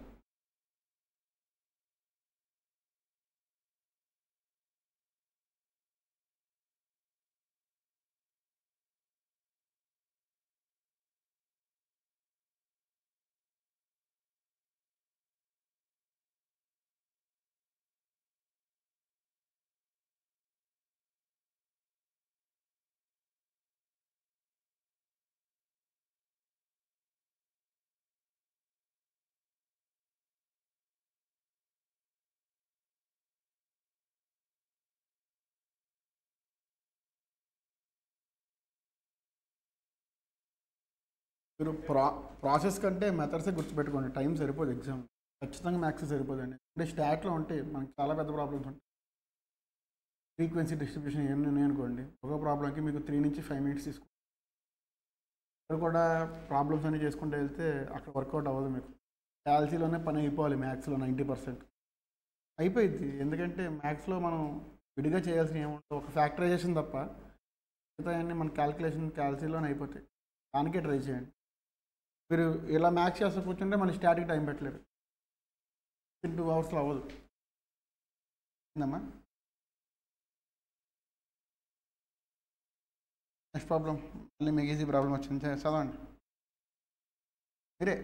మీరు ప్రాసెస్ కంటే మెథడ్సే గుర్తుపెట్టుకోండి. టైం సరిపోదు ఎగ్జామ్. ఖచ్చితంగా మ్యాథ్స్ సరిపోదండి. అంటే స్టాట్లో ఉంటే మనకి చాలా పెద్ద ప్రాబ్లమ్స్ ఉంటాయి. ఫ్రీక్వెన్సీ డిస్ట్రిబ్యూషన్ ఏమి ఉన్నాయి అనుకోండి, ఒక ప్రాబ్లంకి మీకు 3 నుంచి 5 minutes తీసుకుంటాం. ఇక్కడ కూడా ప్రాబ్లమ్స్ అన్నీ చేసుకుంటూ వెళ్తే అక్కడ వర్కౌట్ అవ్వదు మీకు. క్యాల్సీలోనే పని అయిపోవాలి. మ్యాథ్స్లో 90% అయిపోయింది. ఎందుకంటే మ్యాథ్స్లో మనం విడిగా చేయాల్సిన ఏముంటుంది, ఒక ఫ్యాక్టరైజేషన్ తప్ప మిగతా అన్నీ మన క్యాల్సీలోనే అయిపోతాయి. దానికే ట్రై చేయండి. మీరు ఇలా మ్యాథ్స్ చేస్తూ కూర్చుంటే మన స్టాటిక్ టైం పెట్టలేరు. 2 అవర్స్లో అవ్వదు. ఏందమ్మా? నెక్స్ట్ ప్రాబ్లం మళ్ళీ మీకు ఈజీ ప్రాబ్లం వచ్చింది, చదవండి మీరే.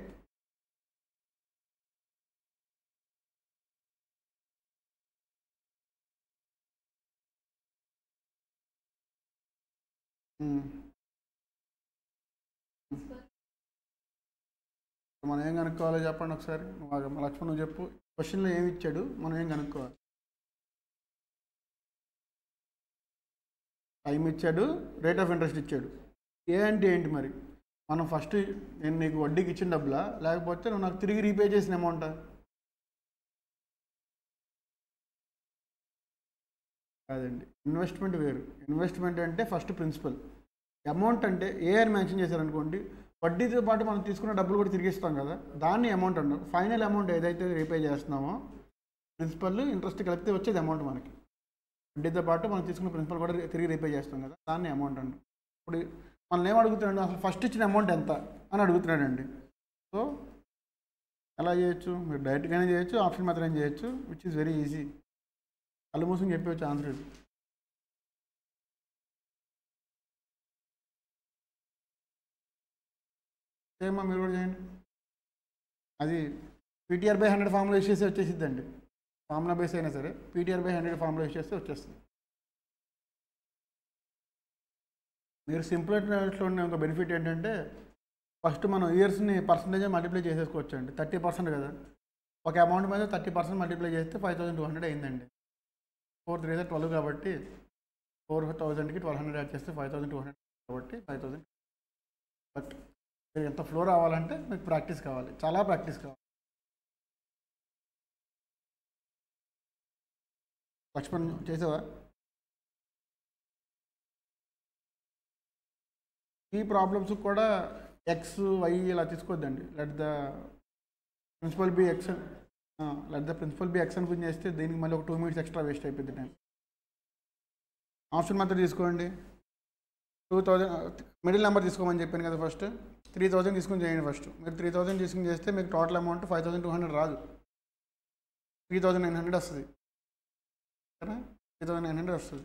మనం ఏం కనుక్కోవాలో చెప్పండి ఒకసారి. లక్ష్మణ్ నువ్వు చెప్పు, క్వశ్చన్లో ఏమి ఇచ్చాడు, మనం ఏం కనుక్కోవాలి? టైం ఇచ్చాడు, రేట్ ఆఫ్ ఇంట్రెస్ట్ ఇచ్చాడు. ఏ అంటే ఏంటి మరి? మనం ఫస్ట్ నేను నీకు వడ్డీకి ఇచ్చిన డబ్బులా, లేకపోతే నువ్వు నాకు తిరిగి రీపే చేసిన అమౌంటా? కాదండి, ఇన్వెస్ట్మెంట్ వేరు. ఇన్వెస్ట్మెంట్ అంటే ఫస్ట్ ప్రిన్సిపల్. అమౌంట్ అంటే ఏ అని మెన్షన్ చేశారనుకోండి, వడ్డీతో పాటు మనం తీసుకున్న డబ్బులు కూడా తిరిగి ఇస్తాం కదా, దాన్ని అమౌంట్ అన్నాం. ఫైనల్ అమౌంట్ ఏదైతే రీపే చేస్తున్నామో, ప్రిన్సిపల్ ఇంట్రెస్ట్ కలిపితే వచ్చేది అమౌంట్ మనకి. వడ్డీతో పాటు మనం తీసుకున్న ప్రిన్సిపల్ కూడా తిరిగి రీపే చేస్తాం కదా, దాన్ని అమౌంట్ అంటాం. ఇప్పుడు మనల్ని ఏం అడుగుతున్నాడు, అసలు ఫస్ట్ ఇచ్చిన అమౌంట్ ఎంత అని అడుగుతున్నాడండి. సో ఎలా చేయొచ్చు? మీరు డైరెక్ట్గానే చేయొచ్చు, ఆప్షన్ మాత్రమే చేయొచ్చు, విచ్ ఈస్ వెరీ ఈజీ. కళ్ళు మూసుకుని చెప్పవచ్చు ఆన్సర్ ఇది. సేమ్ మీరు కూడా చేయండి. అది PTR/100 ఫార్ములా యూస్ చేస్తే వచ్చేసిద్దండి. ఫార్ములా బేస్ అయినా సరే PTR/100 ఫార్ములా యూస్ చేస్తే వచ్చేస్తుంది. మీరు సింపుల్ ఇంట్రెస్ట్లో ఉన్న ఒక బెనిఫిట్ ఏంటంటే, ఫస్ట్ మనం ఇయర్స్ని పర్సంటేజ్ మల్టిప్లై చేసేసుకోవచ్చు అండి. 30% కదా, ఒక అమౌంట్ మీద 30% మల్టిప్లై చేస్తే 5200 అయిందండి. 4 3 12 కాబట్టి 4000కి 1200 యాడ్ చేస్తే 5200 కాబట్టి 5000. బట్ మీరు ఎంత ఫ్లో రావాలంటే మీకు ప్రాక్టీస్ కావాలి, చాలా ప్రాక్టీస్ కావాలి. లక్ష్మణ్ చేసావా? ఈ ప్రాబ్లమ్స్ కూడా ఎక్స్ వై ఇలా తీసుకోవద్దండి. Let the principal be X అని చేస్తే దీనికి మళ్ళీ ఒక 2 minutes ఎక్స్ట్రా వేస్ట్ అయిపోయింది టైం. ఆప్షన్ మాత్రం తీసుకోండి. 2000 మిడిల్ నెంబర్ తీసుకోమని చెప్పాను కదా. ఫస్ట్ 3000 తీసుకుని చేయండి. ఫస్ట్ మీరు 3000 తీసుకుని చేస్తే మీకు టోటల్ అమౌంట్ 5200 రాదు, 3900 వస్తుంది కదా. 3900 వస్తుంది.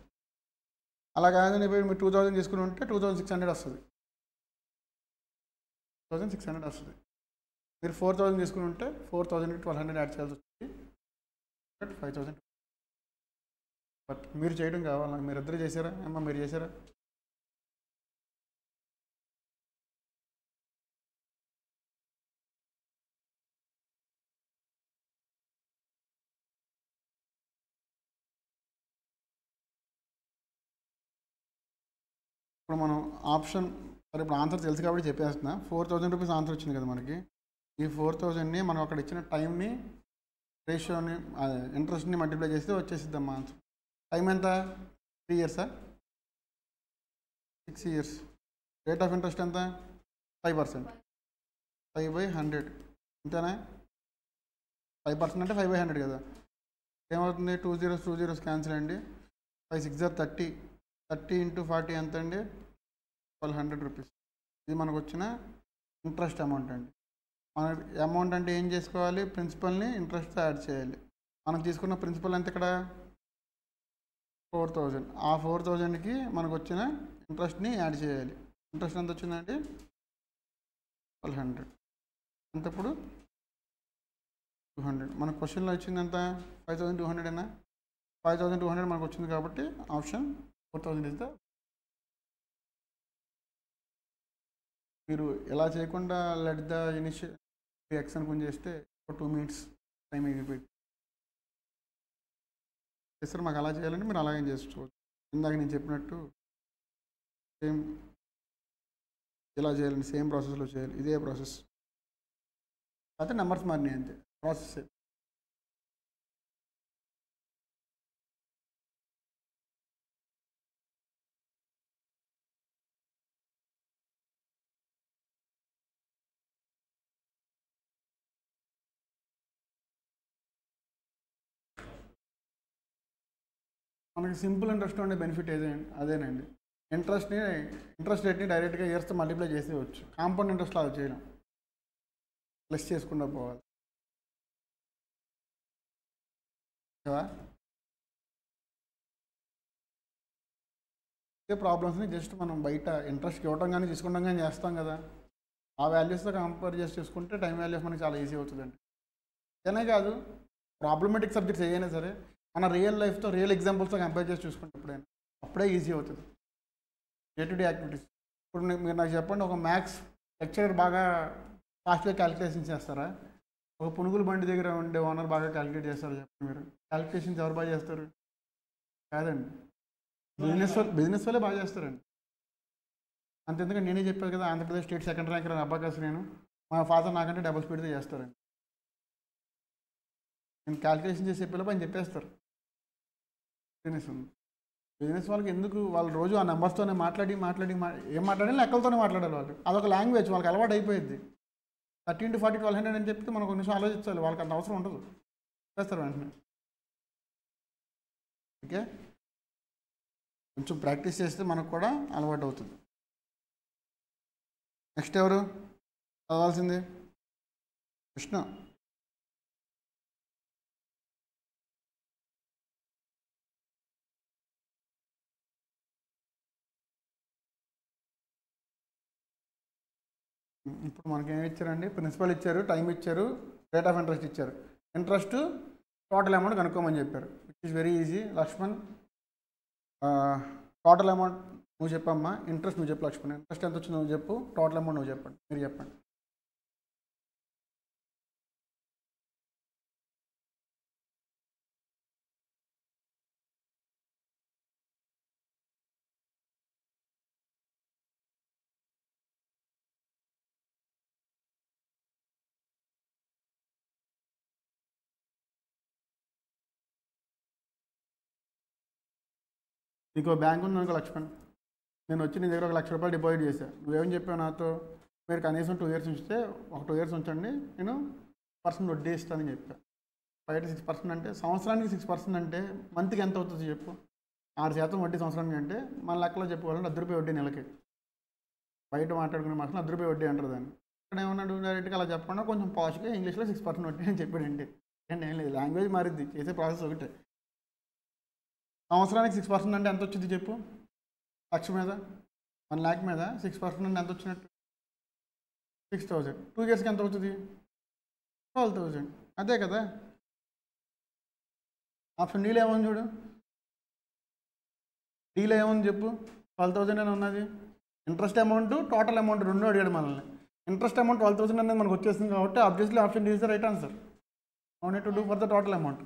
అలా కాదని మీరు 2000 తీసుకుని ఉంటే 2600 వస్తుంది. 2600 వస్తుంది. మీరు 4000 తీసుకుని ఉంటే 4000కి 1200 యాడ్ చేయాల్సి వస్తుంది, 5000. బట్ మీరు చేయడం కావాలా? మీరు ఇద్దరు చేశారా అమ్మా? మీరు చేశారా? ఇప్పుడు మనం ఆప్షన్ సరే, ఇప్పుడు ఆన్సర్ తెలుసు కాబట్టి చెప్పేస్తున్నా. 4000 రూపీస్ ఆన్సర్ వచ్చింది కదా మనకి. ఈ 4000ని మనం అక్కడ ఇచ్చిన టైంని, రేషియోని, ఇంట్రెస్ట్ని మల్టిప్లై చేస్తే వచ్చేసిద్దమ్మా ఆన్సర్. టైం ఎంత? 3 ఇయర్సా? 6 ఇయర్స్. రేట్ ఆఫ్ ఇంట్రెస్ట్ ఎంత? 5%. 5/100 అంతేనా? 5% అంటే 5/100 కదా. ఏమవుతుంది? 2 zeros క్యాన్సిల్ అండి. 5 6 30. 30 × 40 ఎంత అండి? 1200 రూపీస్. ఇది మనకు వచ్చిన ఇంట్రెస్ట్ అమౌంట్ అండి. మన అమౌంట్ అంటే ఏం చేసుకోవాలి? ప్రిన్సిపల్ని ఇంట్రెస్ట్తో యాడ్ చేయాలి. మనం తీసుకున్న ప్రిన్సిపల్ ఎంత ఇక్కడ? 4000. ఆ 4000కి మనకు వచ్చిన ఇంట్రెస్ట్ని యాడ్ చేయాలి. ఇంట్రెస్ట్ ఎంత వచ్చిందండి? 1200. అంతప్పుడు 200. మన క్వశ్చన్లో వచ్చింది ఎంత? 5200 5200 మనకు వచ్చింది కాబట్టి ఆప్షన్ 4000 ఇస్ ద. మీరు ఎలా చేయకుండా లెట్ ద ఇనిషియల్ ఎక్స్ అనుకుని చేస్తే 2 minutes టైం అయిపోయింది. సార్ మాకు అలా చేయాలంటే మీరు అలాగే చేసుకోవచ్చు. ఇందాక నేను చెప్పినట్టు సేమ్ ఇలా చేయాలండి, సేమ్ ప్రాసెస్లో చేయాలి. ఇదే ప్రాసెస్, అయితే నెంబర్స్ మారినాయి అంతే, ప్రాసెస్. మనకి సింపుల్ ఇంట్రెస్ట్ ఉండే బెనిఫిట్ అదేనండి. ఇంట్రెస్ట్ రేట్ని డైరెక్ట్గా ఇయర్స్తో మల్టిప్లై చేసేవచ్చు. కాంపౌండ్ ఇంట్రెస్ట్లో అది చేయడం, ప్లస్ చేసుకుంటూ పోవాలి. కదా. ఇదే ప్రాబ్లమ్స్ని జస్ట్ మనం బయట ఇంట్రెస్ట్ ఇవ్వడం కానీ తీసుకోవడం కానీ చేస్తాం కదా, ఆ వాల్యూస్తో కంపేర్ చేసి చూసుకుంటే టైం వాల్యూస్ మనకి చాలా ఈజీ అవుతుందండి. ఇదనే కాదు, ప్రాబ్లమేటిక్ సబ్జెక్ట్స్ ఏదైనా సరే మన రియల్ లైఫ్తో రియల్ ఎగ్జాంపుల్స్తో కంపేర్ చేసి చూసుకుంటే అప్పుడే ఈజీ అవుతుంది డే టు డే యాక్టివిటీస్. ఇప్పుడు మీరు నాకు చెప్పండి, ఒక మ్యాథ్స్ లెక్చరర్ బాగా ఫాస్ట్గా క్యాలిక్యులేషన్స్ చేస్తారా, ఒక పునుగుల బండి దగ్గర ఉండే ఓనర్ బాగా క్యాలిక్యులేట్ చేస్తారు చెప్పండి. మీరు క్యాలిక్యులేషన్స్ ఎవరు బాగా చేస్తారు? కాదండి, బిజినెస్ వాళ్ళే బాగా చేస్తారండి. అంతెందుకంటే నేనే చెప్పాను కదా, ఆంధ్రప్రదేశ్ స్టేట్ సెకండ్ ర్యాంకర్ అని అబ్బాకాస్ నేను, మా ఫాదర్ నాకంటే డబుల్ స్పీడ్తో చేస్తారండి. నేను క్యాలిక్యులేషన్ చేసే పిల్లలు అని చెప్పేస్తారు. బిజినెస్ వాళ్ళకి ఎందుకు, వాళ్ళు రోజు ఆ నెంబర్స్తోనే మాట్లాడి ఏం మాట్లాడాలి, లెక్కలతోనే మాట్లాడాలి వాళ్ళు. అదొక లాంగ్వేజ్ వాళ్ళకి అలవాటు అయిపోయింది. 13 to 40 1200 అని చెప్తే మనం కొంచెం ఆలోచించాలి, వాళ్ళకి అంత అవసరం ఉండదు, చేస్తారు వెంటనే. ఓకే, కొంచెం ప్రాక్టీస్ చేస్తే మనకు కూడా అలవాటు అవుతుంది. నెక్స్ట్ ఎవరు చదవాల్సింది? కృష్ణ. ఇప్పుడు మనకి ఏమి ఇచ్చారండి? ప్రిన్సిపల్ ఇచ్చారు, టైం ఇచ్చారు, రేట్ ఆఫ్ ఇంట్రెస్ట్ ఇచ్చారు. ఇంట్రెస్ట్ టోటల్ అమౌంట్ కనుక్కోమని చెప్పారు, which is very easy. Lakshman, total amount నువ్వు చెప్పమ్మా, ఇంట్రెస్ట్ నువ్వు చెప్పు. లక్ష్మణ్, ఇంట్రెస్ట్ ఎంత వచ్చింది నువ్వు చెప్పు, టోటల్ అమౌంట్ నువ్వు చెప్పండి, మీరు చెప్పండి. నీకు బ్యాంక్ ఉంది అనుకో లక్ష్మణ్, నేను వచ్చి నీ దగ్గర 1 లక్ష రూపాయలు డిపాజిట్ చేశాను. నువ్వేం చెప్పావు నాతో? మీరు కనీసం 2 years ఉంచితే, ఒక 2 years ఉంచండి, నేను 6% వడ్డీ ఇస్తానని చెప్పాను. బయట 6% అంటే సంవత్సరానికి 6% అంటే మంత్కి ఎంత అవుతుంది చెప్పు? 6% వడ్డీ సంవత్సరానికి అంటే మన లెక్కలో చెప్పుకోవాలంటే ₹10 వడ్డీ నెలకి. బయట మాట్లాడుకునే మాటలు ₹10 వడ్డీ అంటారు దాన్ని. ఇక్కడ ఏమన్నాడు, డైరెక్ట్గా అలా చెప్పకుండా కొంచెం పాష్గా ఇంగ్లీష్లో 6% వడ్డీ అని చెప్పాడండి. అంటే ఏం లేదు, లాంగ్వేజ్ మారిద్ది, చేసే ప్రాసెస్ ఒకటే. సంవత్సరానికి 6% అంటే ఎంత వచ్చింది చెప్పు? లక్ష మీద 1 lakh మీద 6% అంటే ఎంత వచ్చినట్టు? 6000. 2 yearsకి ఎంత అవుతుంది? 12,000. అదే కదా. ఆప్షన్ డీలో ఏముంది చూడు, డీలో ఏముంది చెప్పు? 12,000 అని ఉన్నది. ఇంట్రెస్ట్ అమౌంట్, టోటల్ అమౌంట్ రెండు అడిగాడు మనల్ని. ఇంట్రెస్ట్ అమౌంట్ 12,000 అనేది మనకు వచ్చేసింది కాబట్టి obviously option D is the right answer. No need to do for the total amount.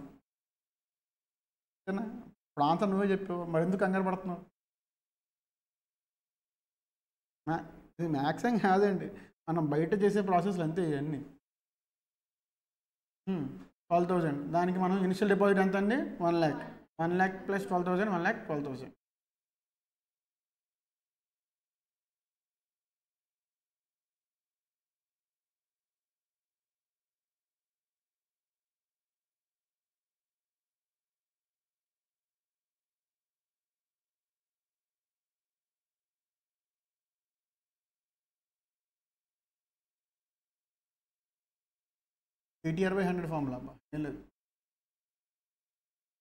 ఓకేనా? ఇప్పుడు ఆన్సర్ నువ్వే చెప్పావు, మరి ఎందుకు కంగారు పడుతున్నావు? ఇది మ్యాథ్స్ ఏం కాదండి, మనం బయట చేసే ప్రాసెస్లు అంతే ఇవన్నీ. 12,000, దానికి మనం ఇనిషియల్ డిపాజిట్ ఎంత అండి? 1 lakh. 1 lakh plus 12,000, 1,12,000. ATR/100 formula అబ్బా, ఏం లేదు.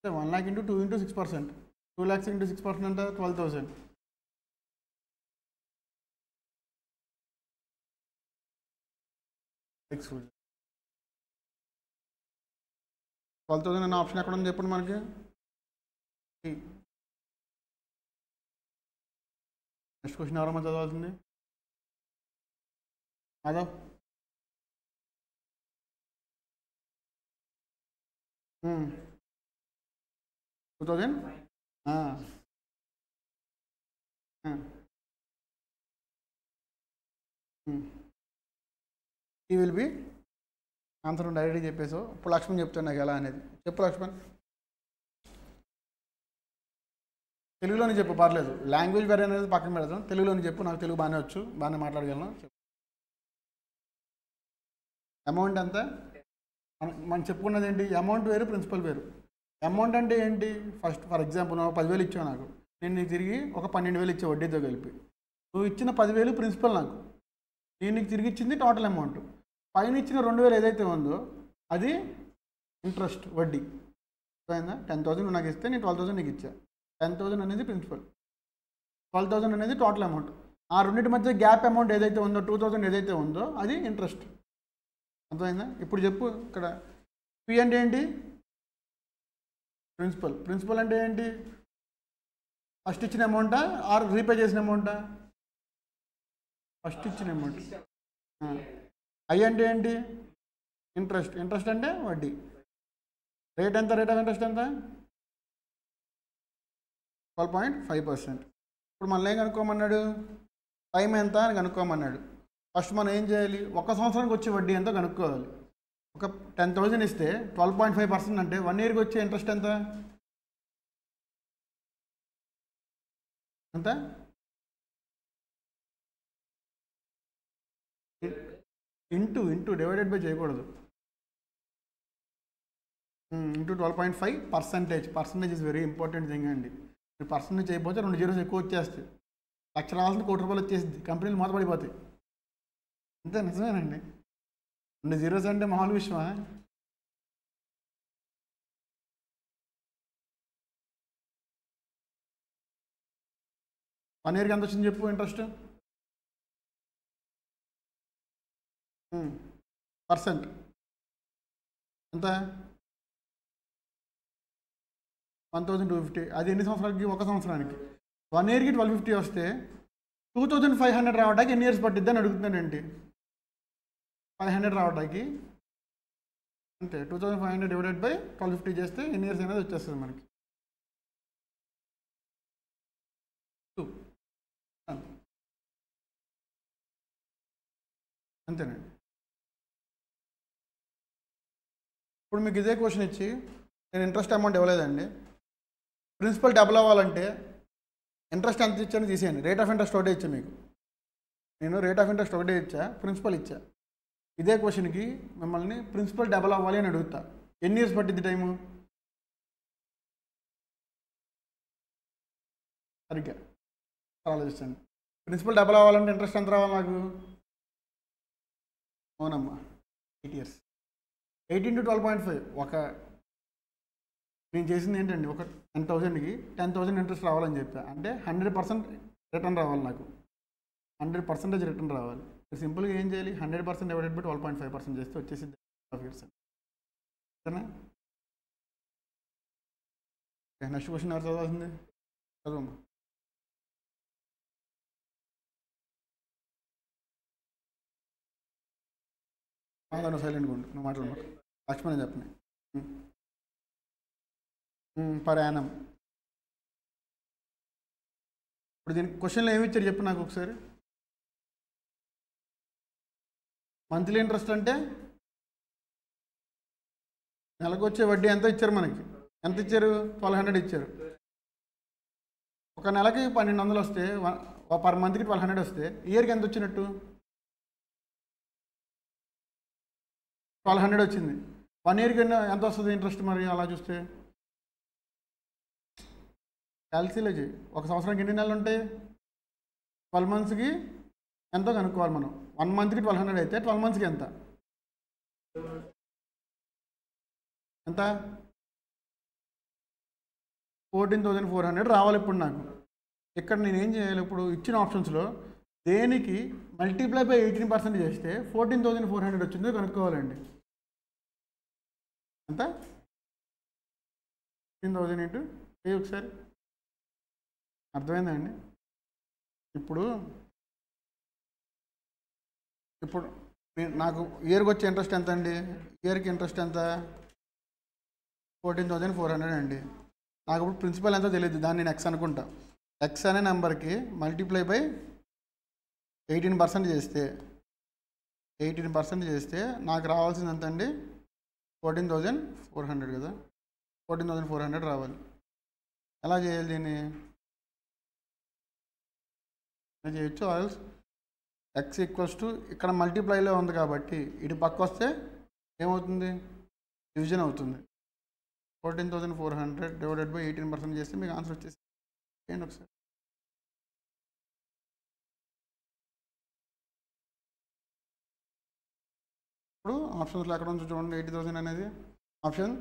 1 lakh into 2 into 6%. 2 lakhs into 6% అంటే 12,000. ఎక్స్క్లూజ్ 12,000 అన్న ఆప్షన్ ఎక్కడ ఉంది చెప్పండి మనకి? నెక్స్ట్ క్వశ్చన్ ఎవరమ్మా చదవాల్సింది? మాధవ్. 2000. ఈ విల్ బి ఆన్సర్ డైరెక్ట్గా చెప్పేసావు. ఇప్పుడు లక్ష్మణ్ చెప్తాను నాకు ఎలా అనేది. చెప్పు లక్ష్మణ్, తెలుగులోనే చెప్పు, పర్లేదు. లాంగ్వేజ్ వేరే అనేది పక్కన పెడతాం, తెలుగులోనే చెప్పు. నాకు తెలుగు బాగానే వచ్చు, బాగానే మాట్లాడగలను. చెప్పు. అమౌంట్ ఎంత? మనం చెప్పుకున్నది ఏంటి? అమౌంట్ వేరు, ప్రిన్సిపల్ వేరు. అమౌంట్ అంటే ఏంటి? ఫస్ట్ ఫర్ ఎగ్జాంపుల్ నువ్వు 10,000 ఇచ్చావు నాకు, నేను నీకు తిరిగి ఒక 12,000 ఇచ్చావు వడ్డీతో కలిపి. నువ్వు ఇచ్చిన 10,000 ప్రిన్సిపల్ నాకు, నేను నీకు తిరిగి ఇచ్చింది టోటల్ అమౌంట్. పైన ఇచ్చిన 2,000 ఏదైతే ఉందో అది ఇంట్రెస్ట్, వడ్డీ. అర్థమైందా? 10,000 నాకు ఇస్తే నేను 12,000 నీకు ఇచ్చా. 10,000 అనేది ప్రిన్సిపల్, 12,000 అనేది టోటల్ అమౌంట్. ఆ రెండింటి మధ్య గ్యాప్ అమౌంట్ ఏదైతే ఉందో 2,000 ఏదైతే ఉందో అది ఇంట్రెస్ట్. అర్థమైందా? ఇప్పుడు చెప్పు, ఇక్కడ పి అంటే ఏంటి? ప్రిన్సిపల్. ప్రిన్సిపల్ అంటే ఏంటి? ఫస్ట్ ఇచ్చిన అమౌంటా ఆర్ రీపే చేసిన అమౌంటా? ఫస్ట్ ఇచ్చిన అమౌంట్. ఐ అంటే ఏంటి? ఇంట్రెస్ట్. ఇంట్రెస్ట్ అంటే వడ్డీ. రేట్ ఎంత? రేట్ ఆఫ్ ఇంట్రెస్ట్ ఎంత? 12.5%. ఇప్పుడు మళ్ళీ ఏం కనుక్కోమన్నాడు? టైం ఎంత అని కనుక్కోమన్నాడు. ఫస్ట్ మనం ఏం చేయాలి? 1 సంవత్సరానికి వచ్చే వడ్డీ ఎంతో కనుక్కోవాలి. ఒక 10,000 ఇస్తే 12.5% అంటే 1 ఇయర్కి వచ్చే ఇంట్రెస్ట్ ఎంత? ఎంత? ఇంటూ డివైడెడ్ బై చేయకూడదు. Into 12.5%. Percentage is very important thing అండి. మీరు పర్సంటేజ్ చేయకపోతే 2 జీరోస్ ఎక్కువ వచ్చేస్తాయి. లక్ష రావాల్సిన ₹1,00,00,000 వచ్చేసింది, కంపెనీలు మూతపడిపోతాయి. అంతే, నిజమేనండి. 2 జీరోస్ అంటే మామూలు విషయమా? వన్ ఇయర్కి ఎంత వచ్చింది చెప్పు ఇంట్రెస్ట్? పర్సెంట్ ఎంత? 1,250. అది ఎన్ని సంవత్సరాలకి? 1 సంవత్సరానికి. 1 ఇయర్కి 1,250 వస్తే 2,500 రావడానికి ఎన్ని ఇయర్స్ పట్టిద్ది అని అడుగుతున్నానండి. 500 రావడానికి అంతే. 2,500 డివైడెడ్ బై 1,250 చేస్తే ఎన్ని ఇయర్స్ అనేది వచ్చేస్తుంది మనకి. 2. అంతేనండి. ఇప్పుడు మీకు ఇదే క్వశ్చన్ ఇచ్చి నేను ఇంట్రెస్ట్ అమౌంట్ ఇవ్వలేదండి, ప్రిన్సిపల్ డబుల్ అవ్వాలంటే ఇంట్రెస్ట్ ఎంత ఇచ్చాను తీసేయండి, రేట్ ఆఫ్ ఇంట్రెస్ట్ ఒకటే ఇచ్చా మీకు. నేను రేట్ ఆఫ్ ఇంట్రెస్ట్ ఒకటే ఇచ్చా, ప్రిన్సిపల్ ఇచ్చా. ఇదే క్వశ్చన్కి మిమ్మల్ని ప్రిన్సిపల్ డబుల్ అవ్వాలి అని అడుగుతా. ఎన్ని ఇయర్స్ పట్టింది టైము? సరిగ్గా ఆలోచించండి. ప్రిన్సిపల్ డబుల్ అవ్వాలంటే ఇంట్రెస్ట్ ఎంత రావాలి నాకు? అవునమ్మా, 8 ఇయర్స్. 8 × 12.5. నేను చేసింది ఏంటండి, ఒక 10,000కి 10,000 ఇంట్రెస్ట్ రావాలని చెప్పా. అంటే 100% రిటర్న్ రావాలి నాకు. 100% రిటర్న్ రావాలి. సింపుల్గా ఏం చేయాలి? 100% డివైడెడ్ బై 12.5% చేస్తే వచ్చేసింది ఇయర్స్. ఓకేనా? నెక్స్ట్ క్వశ్చన్ ఎవరు చదవాల్సింది? చదవమ్మా. నువ్వు సైలెంట్గా ఉండు, నువ్వు మాట్లాడమాట. లక్ష్మణ్ చెప్పండి. Per annum. ఇప్పుడు దీనికి క్వశ్చన్లో ఏమి ఇచ్చారు చెప్పు నాకు ఒకసారి. మంత్లీ ఇంట్రెస్ట్ అంటే నెలకు వచ్చే వడ్డీ ఎంత ఇచ్చారు మనకి? ఎంత ఇచ్చారు? 1,200 ఇచ్చారు. ఒక నెలకి 1,200 వస్తే పర్ మంత్కి 1,200 వస్తే ఇయర్కి ఎంత వచ్చినట్టు? 1,200 వచ్చింది. 1 ఇయర్కి ఎంత వస్తుంది ఇంట్రెస్ట్ మరి అలా చూస్తే? క్యాల్కులేట్ చేయి. ఒక సంవత్సరానికి ఎన్ని నెలలు ఉంటాయి? 12 మంత్స్కి ఎంతో కనుక్కోవాలి మనం. 1 మంత్కి 1,200 అయితే 12 మంత్స్కి ఎంత? ఎంత? 14,400 రావాలి ఇప్పుడు నాకు. ఇక్కడ నేనేం చేయాలి? ఇప్పుడు ఇచ్చిన ఆప్షన్స్లో దేనికి మల్టిప్లై బై 18% చేస్తే 14,400 వచ్చిందో కనుక్కోవాలండి. ఎంత? 15,000 ఇంటూ ఒకసారి. అర్థమైందండి? ఇప్పుడు నాకు ఇయర్కి వచ్చే ఇంట్రెస్ట్ ఎంత అండి? ఇయర్కి ఇంట్రెస్ట్ ఎంత? 14,400 అండి. నాకు ఇప్పుడు ప్రిన్సిపల్ ఎంతో తెలియదు, దాన్ని నేను ఎక్స్ అనుకుంటా. ఎక్స్ అనే నెంబర్కి మల్టిప్లై బై 18% చేస్తే నాకు రావాల్సింది ఎంత అండి? 14,400 కదా. 14,400 రావాలి. ఎలా చేయాలి దీన్ని? చేయొచ్చు. ఆల్స్ ఎక్స్ ఈక్వల్స్ టు ఇక్కడ మల్టిప్లైలో ఉంది కాబట్టి ఇటు పక్క వస్తే ఏమవుతుంది? డివిజన్ అవుతుంది. 14,400 డివైడెడ్ బై 18% చేస్తే మీకు ఆన్సర్ వచ్చేసి ఏంటి ఒకసారి. ఇప్పుడు ఆప్షన్స్లో ఎక్కడ ఉందో చూడండి. 80,000 అనేది ఆప్షన్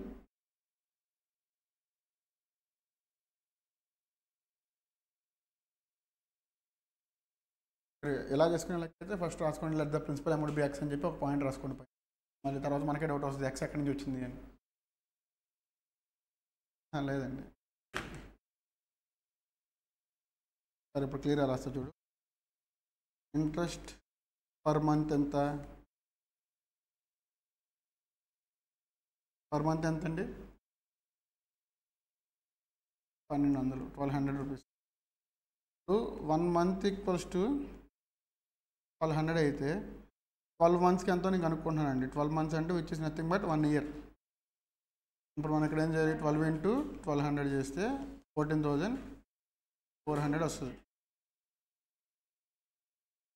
ఎలా చేసుకునే లెక్కైతే ఫస్ట్ రాసుకోండి let the principal amount be X అని చెప్పి ఒక పాయింట్ రాసుకోండి పై. మళ్ళీ తర్వాత మనకే డౌట్ వస్తుంది ఎక్స్ ఎక్కడి నుంచి వచ్చింది అని. లేదండి సరే ఇప్పుడు క్లియర్గా రాస్తా చూడు. ఇంట్రెస్ట్ పర్ మంత్ ఎంత? పర్ మంత్ ఎంత అండి? 1200, 1200 రూపీస్. ఇప్పుడు 1 మంత్ ఈక్వల్స్ టు 1200 అయితే 12 మంత్స్కి ఎంతో నేను కనుక్కుంటున్నానండి. 12 మంత్స్ అంటే which is nothing but 1 year. ఇప్పుడు మనం ఇక్కడ ఏం చేయాలి? 12 ఇంటూ 1200 చేస్తే 14,400 వస్తుంది.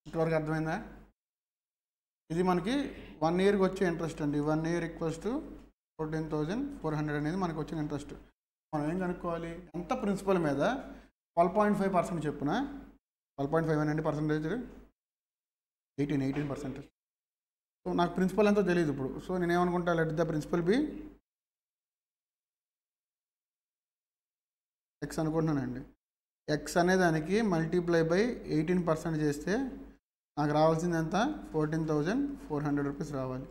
ఇంతవరకు అర్థమైందా? ఇది మనకి 1 ఇయర్కి వచ్చే ఇంట్రెస్ట్ అండి. 1 ఇయర్ ఈక్వల్స్ టు 14,400 అనేది మనకు వచ్చిన ఇంట్రెస్ట్. మనం ఏం కనుక్కోవాలి? ఎంత ప్రిన్సిపల్ మీద 12.5% చెప్పున 12.5 అనండి పర్సెంటేజ్ 18%. సో నాకు ప్రిన్సిపల్ ఎంతో తెలియదు ఇప్పుడు. సో నేనేమనుకుంటా let the principal be x అనుకుంటున్నానండి. ఎక్స్ అనే దానికి మల్టిప్లై బై 18% చేస్తే నాకు రావాల్సింది ఎంత? 14,400 రూపీస్ రావాలి.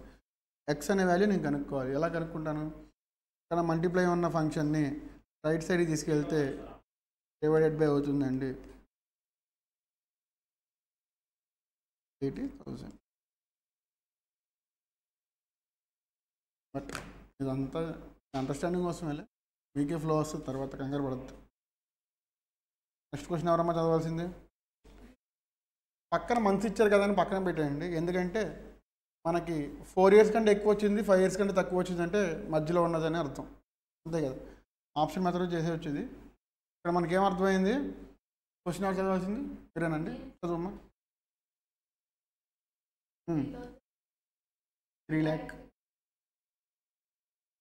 ఎక్స్ అనే వాల్యూ నేను కనుక్కోవాలి. ఎలా కనుక్కుంటాను? ఇక్కడ మల్టిప్లై ఉన్న ఫంక్షన్ని రైట్ సైడ్కి తీసుకెళ్తే డివైడెడ్ బై అవుతుందండి 80,000. బట్ ఇదంతా అండర్స్టాండింగ్ కోసమే, మీకే ఫ్లో వస్తుంది, తర్వాత కంగారు పడద్దు. నెక్స్ట్ క్వశ్చన్ ఎవరమ్మా చదవాల్సింది? పక్కన మంత్స్ ఇచ్చారు కదా అని పక్కన పెట్టేయండి. ఎందుకంటే మనకి 4 ఇయర్స్ కంటే ఎక్కువ వచ్చింది, 5 ఇయర్స్ కంటే తక్కువ వచ్చిందంటే మధ్యలో ఉన్నదని అర్థం, అంతే కదా. ఆప్షన్ మెథడ్ చేసే వచ్చేది. ఇక్కడ మనకేం అర్థమైంది? క్వశ్చన్ ఎవరు చదవాల్సింది? మీరేనండి, చదువమ్మా. 3 lakh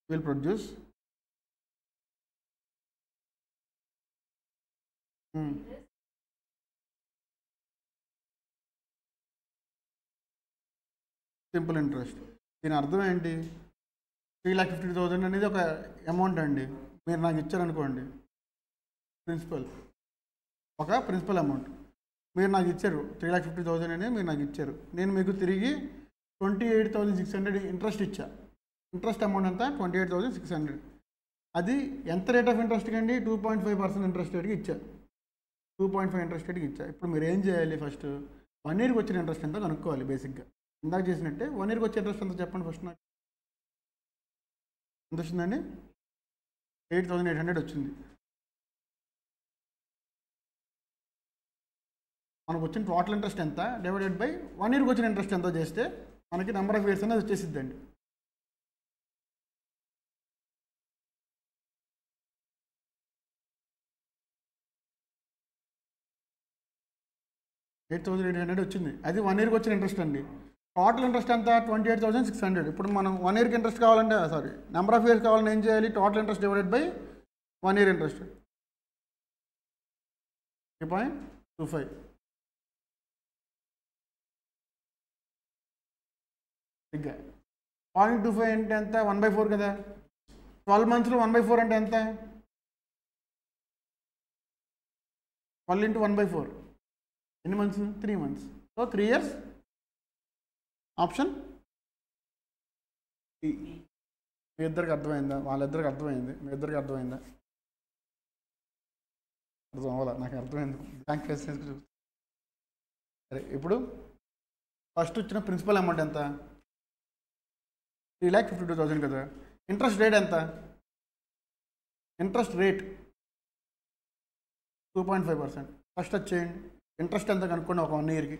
will produce simple interest. దీని అర్థం ఏంటి? 3,50,000 అనేది ఒక అమౌంట్ అండి. మీరు నాకు ఇచ్చారనుకోండి ప్రిన్సిపల్, ఒక ప్రిన్సిపల్ అమౌంట్ మీరు నాకు ఇచ్చారు. 3,50,000 అనేది మీరు నాకు ఇచ్చారు. నేను మీకు తిరిగి 28,600 ఇంట్రెస్ట్ ఇచ్చా. ఇంట్రెస్ట్ అమౌంట్ అంతా 28,600. అది ఎంత రేట్ ఆఫ్ ఇంట్రెస్ట్కి అండి? 2.5% ఇంట్రెస్ట్ రేట్కి ఇచ్చా. 2.5 ఇంట్రెస్ట్ రేట్కి ఇచ్చా. ఇప్పుడు మీరు ఏం చేయాలి? ఫస్ట్ 1 ఇయర్కి వచ్చిన ఇంట్రెస్ట్ ఎంతో కనుక్కోవాలి. బేసిక్గా ఇందాక చేసినట్టే 1 ఇయర్కి వచ్చే ఇంట్రెస్ట్ ఎంతో చెప్పండి ఫస్ట్. నాకు ఎంత వచ్చిందండి? 8,800 వచ్చింది. మనకు వచ్చిన టోటల్ ఇంట్రెస్ట్ ఎంత డివైడెడ్ బై 1 ఇయర్కి వచ్చిన ఇంట్రెస్ట్ ఎంతో చేస్తే మనకి నెంబర్ ఆఫ్ ఇయర్స్ అనేది వచ్చేసిద్దండి. $8,800 వచ్చింది. అది 1 ఇయర్కి వచ్చిన ఇంట్రెస్ట్ అండి. టోటల్ ఇంట్రెస్ట్ ఎంత? 28,600. ఇప్పుడు మనం 1 ఇయర్కి ఇంట్రెస్ట్ కావాలంటే నెంబర్ ఆఫ్ ఇయర్స్ కావాలంటే ఏం చేయాలి? Total interest divided by 1 year interest 3.25. ఇంకా 0.25 అంటే ఎంత? 1/4 కదా. 12 మంత్స్లో 1/4 అంటే ఎంత? 12 into 1/4 ఎన్ని months? 3 months. So 3 years. Option మీ ఇద్దరికి అర్థమైందా? వాళ్ళిద్దరికి అర్థమైంది. మీ ఇద్దరికి అర్థమైందా? అర్థం అవ్వాలా? నాకు అర్థమైంది. బ్యాంక్ ఫేస్ చూసి. సరే, ఇప్పుడు ఫస్ట్ వచ్చిన ప్రిన్సిపల్ అమౌంట్ ఎంత? 3,52,000 కదా. ఇంట్రెస్ట్ రేట్ ఎంత? Interest rate 2.5%. ఫస్ట్ వచ్చేయండి. ఇంట్రెస్ట్ ఎంత కనుక్కోండి ఒక 1 ఇయర్కి.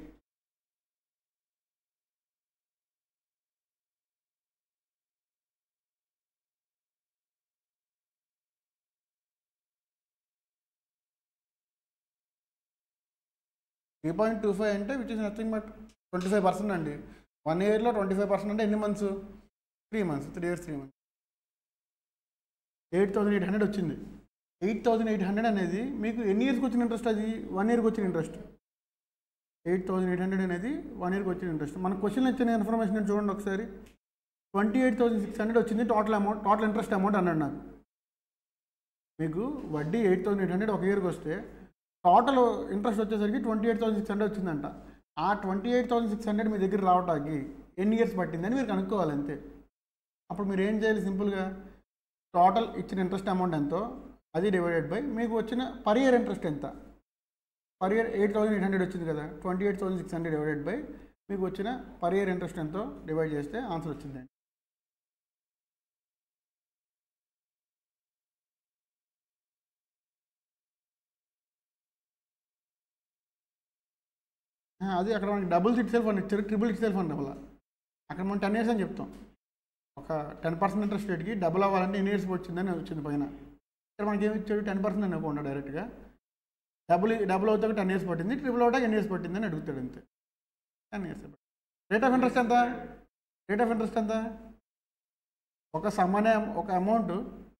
$3.25 అంటే విచ్ ఇస్ నథింగ్ బట్ 25% అండి. 1 ఇయర్లో 25% అంటే ఎన్ని మంత్స్? 3 మంత్స్. 3 years 3 months. 8,800 వచ్చింది. 8,800 అనేది మీకు ఎన్ని ఇయర్స్కి వచ్చిన ఇంట్రెస్ట్? అది 1 ఇయర్కి వచ్చిన ఇంట్రెస్ట్. 8,800 అనేది 1 ఇయర్కి వచ్చిన ఇంట్రెస్ట్. మన క్వశ్చన్ ఇచ్చిన ఇన్ఫర్మేషన్ చూడండి ఒకసారి. 28,600 వచ్చింది total amount, total interest amount అన్నాడు నాకు. మీకు వడ్డీ 8,800 ఒక ఇయర్కి వస్తే టోటల్ ఇంట్రెస్ట్ వచ్చేసరికి 28,600 వచ్చిందంట. ఆ 28,600 మీ దగ్గర రావడానికి ఎన్ని ఇయర్స్ పట్టిందని మీరు కనుక్కోవాలి అంతే. అప్పుడు మీరు ఏం చేయాలి, సింపుల్గా టోటల్ ఇచ్చిన ఇంట్రెస్ట్ అమౌంట్ ఎంతో అది డివైడెడ్ బై మీకు వచ్చిన పర్ ఇయర్ ఇంట్రెస్ట్ ఎంత. పర్ ఇయర్ 8,800 వచ్చింది కదా, 28,600 డివైడెడ్ బై మీకు వచ్చిన పర్ ఇయర్ ఇంట్రెస్ట్ ఎంతో డివైడ్ చేస్తే ఆన్సర్ వచ్చిందండి. అది అక్కడ మనకి డబుల్ ఇట్ సెల్ఫ్ అని ఇచ్చారు, ట్రిపుల్ ఇట్ సెల్ఫ్ అని వల్ల అక్కడ మనం 10 ఇయర్స్ అని చెప్తాం. ఒక 10% ఇంట్రెస్ట్ రేట్కి డబుల్ అవ్వాలంటే ఎన్ని ఇయర్స్ వచ్చిందని వచ్చింది పైన. ఇక్కడ మనకి ఏమి ఇచ్చాడు, 10% అని అనుకోండి డైరెక్ట్గా. డబుల్ అవుతాక 10 ఇయర్స్ పట్టింది, ట్రిపుల్ అవుతాక ఎన్ని ఇయర్స్ పట్టింది అని అడుగుతాడు అంతే. 10 ఇయర్స్. రేట్ ఆఫ్ ఇంట్రెస్ట్ ఎంత, రేట్ ఆఫ్ ఇంట్రెస్ట్ ఎంత, ఒక సమాన ఒక అమౌంట్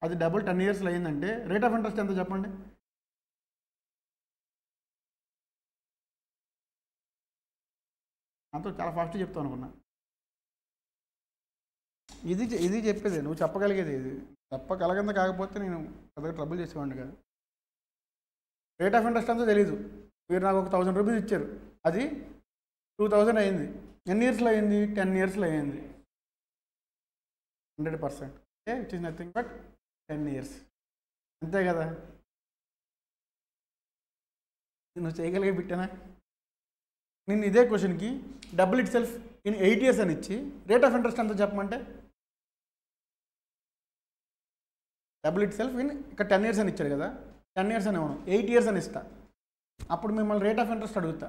అది డబుల్ 10 ఇయర్స్లో అయిందంటే రేట్ ఆఫ్ ఇంట్రెస్ట్ ఎంత చెప్పండి. అంతా చాలా ఫాస్ట్గా చెప్తాను అనుకున్నా. ఇది చెప్పేది నువ్వు చెప్పగలిగేది, ఇది చెప్పగలగంద కాకపోతే నేను పెద్దగా ట్రబుల్ చేసేవాడిని కాదు. రేట్ ఆఫ్ ఇంట్రెస్ట్ అంతా తెలీదు, మీరు నాకు ఒక 1000 రూపీస్ ఇచ్చారు, అది 2000 అయింది, ఎన్ని ఇయర్స్లో అయింది, 10 ఇయర్స్లో అయింది. 100%, it is nothing but 10 years, అంతే కదా. నువ్వు చేయగలిగే బిట్టేనా. నేను ఇదే క్వశ్చన్కి double it self in 8 years అని ఇచ్చి రేట్ ఆఫ్ ఇంట్రెస్ట్ అంతా చెప్పమంటే, డబుల్ ఇట్ సెల్ఫ్ ఇన్ ఇక్కడ 10 ఇయర్స్ అని ఇచ్చారు కదా, 10 ఇయర్స్ అని ఇవ్వను, 8 ఇయర్స్ అని ఇస్తా. అప్పుడు మిమ్మల్ని రేట్ ఆఫ్ ఇంట్రెస్ట్ అడుగుతా.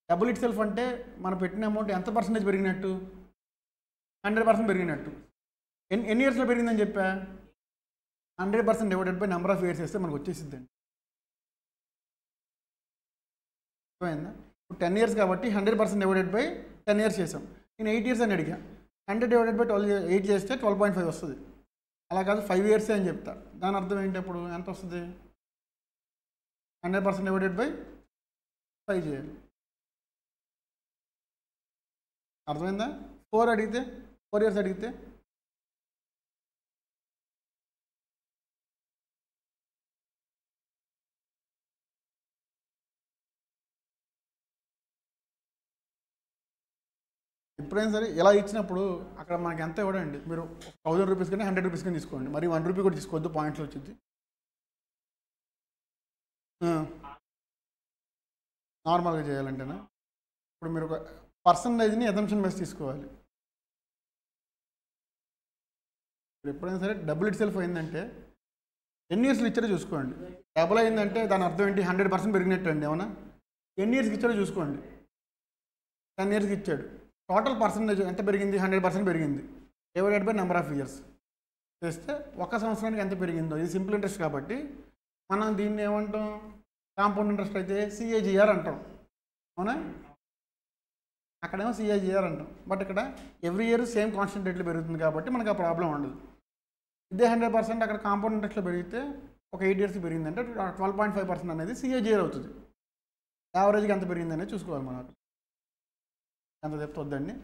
డబుల్ ఇట్ సెల్ఫ్ అంటే మనం పెట్టిన అమౌంట్ ఎంత పర్సెంటేజ్ పెరిగినట్టు, 100% పెరిగినట్టు. ఎన్ని ఇయర్స్లో పెరిగిందని చెప్పా, 100% divided by number of years వేస్తే మనకు వచ్చేసిద్దండి. అర్థమైందా. ఇప్పుడు 10 ఇయర్స్ కాబట్టి 100% డివైడెడ్ బై 10 ఇయర్స్ చేసాం. నేను 8 ఇయర్స్ అని అడిగా, 100 డివైడెడ్ బై 8 చేస్తే 12.5 వస్తుంది. అలా కాదు 5 ఇయర్సే అని చెప్తా. దాని అర్థం ఏంటి, అప్పుడు ఎంత వస్తుంది, 100% డివైడెడ్ బై 5 చేయాలి. అర్థమైందా. 4 అడిగితే, 4 ఇయర్స్ అడిగితే ఎప్పుడైనా సరే ఇలా ఇచ్చినప్పుడు అక్కడ మనకి ఎంత ఇవ్వడండి, మీరు 1000 రూపీస్ కానీ 100 రూపీస్ కానీ తీసుకోండి, మరి 1 రూపీ కూడా తీసుకోవద్దు, పాయింట్లు వచ్చింది. నార్మల్గా చేయాలంటేనా, ఇప్పుడు మీరు ఒక పర్సంటేజ్ని అజంప్షన్ బేస్ తీసుకోవాలి. ఇప్పుడు ఎప్పుడైనా సరే డబుల్ ఇట్ సెల్ఫ్ అయిందంటే ఎన్ని ఇయర్స్లో ఇచ్చారో చూసుకోండి. డబుల్ అయిందంటే దాని అర్థం ఏంటి, 100% పెరిగినట్టు అండి. ఏమన్నా ఎన్ని ఇయర్స్కి ఇచ్చాడో చూసుకోండి. 10 ఇయర్స్కి ఇచ్చాడు, టోటల్ పర్సంటేజ్ ఎంత పెరిగింది, 100% పెరిగింది, divided by number of years చేస్తే ఒక సంవత్సరానికి ఎంత పెరిగిందో. ఇది సింపుల్ ఇంట్రెస్ట్ కాబట్టి మనం దీన్ని ఏమంటాం, కాంపౌండ్ ఇంట్రెస్ట్ అయితే సిఏజిఆర్ అంటాం, అవునా. అక్కడేమో సిఏజిఆర్ అంటాం, బట్ ఇక్కడ ఎవ్రీ ఇయర్ సేమ్ కాన్స్టెంట్ రేట్లో పెరుగుతుంది కాబట్టి మనకు ఆ ప్రాబ్లం ఉండదు. ఇదే 100% అక్కడ కాంపౌండ్ ఇంట్రెస్ట్లో పెరిగితే ఒక 8 ఇయర్స్కి పెరిగిందంటే 12.5% అనేది సిఏజిఆర్ అవుతుంది. యావరేజ్గా ఎంత పెరిగింది అనేది చూసుకోవాలి మనం. ఎంత చెప్తే వద్దండి,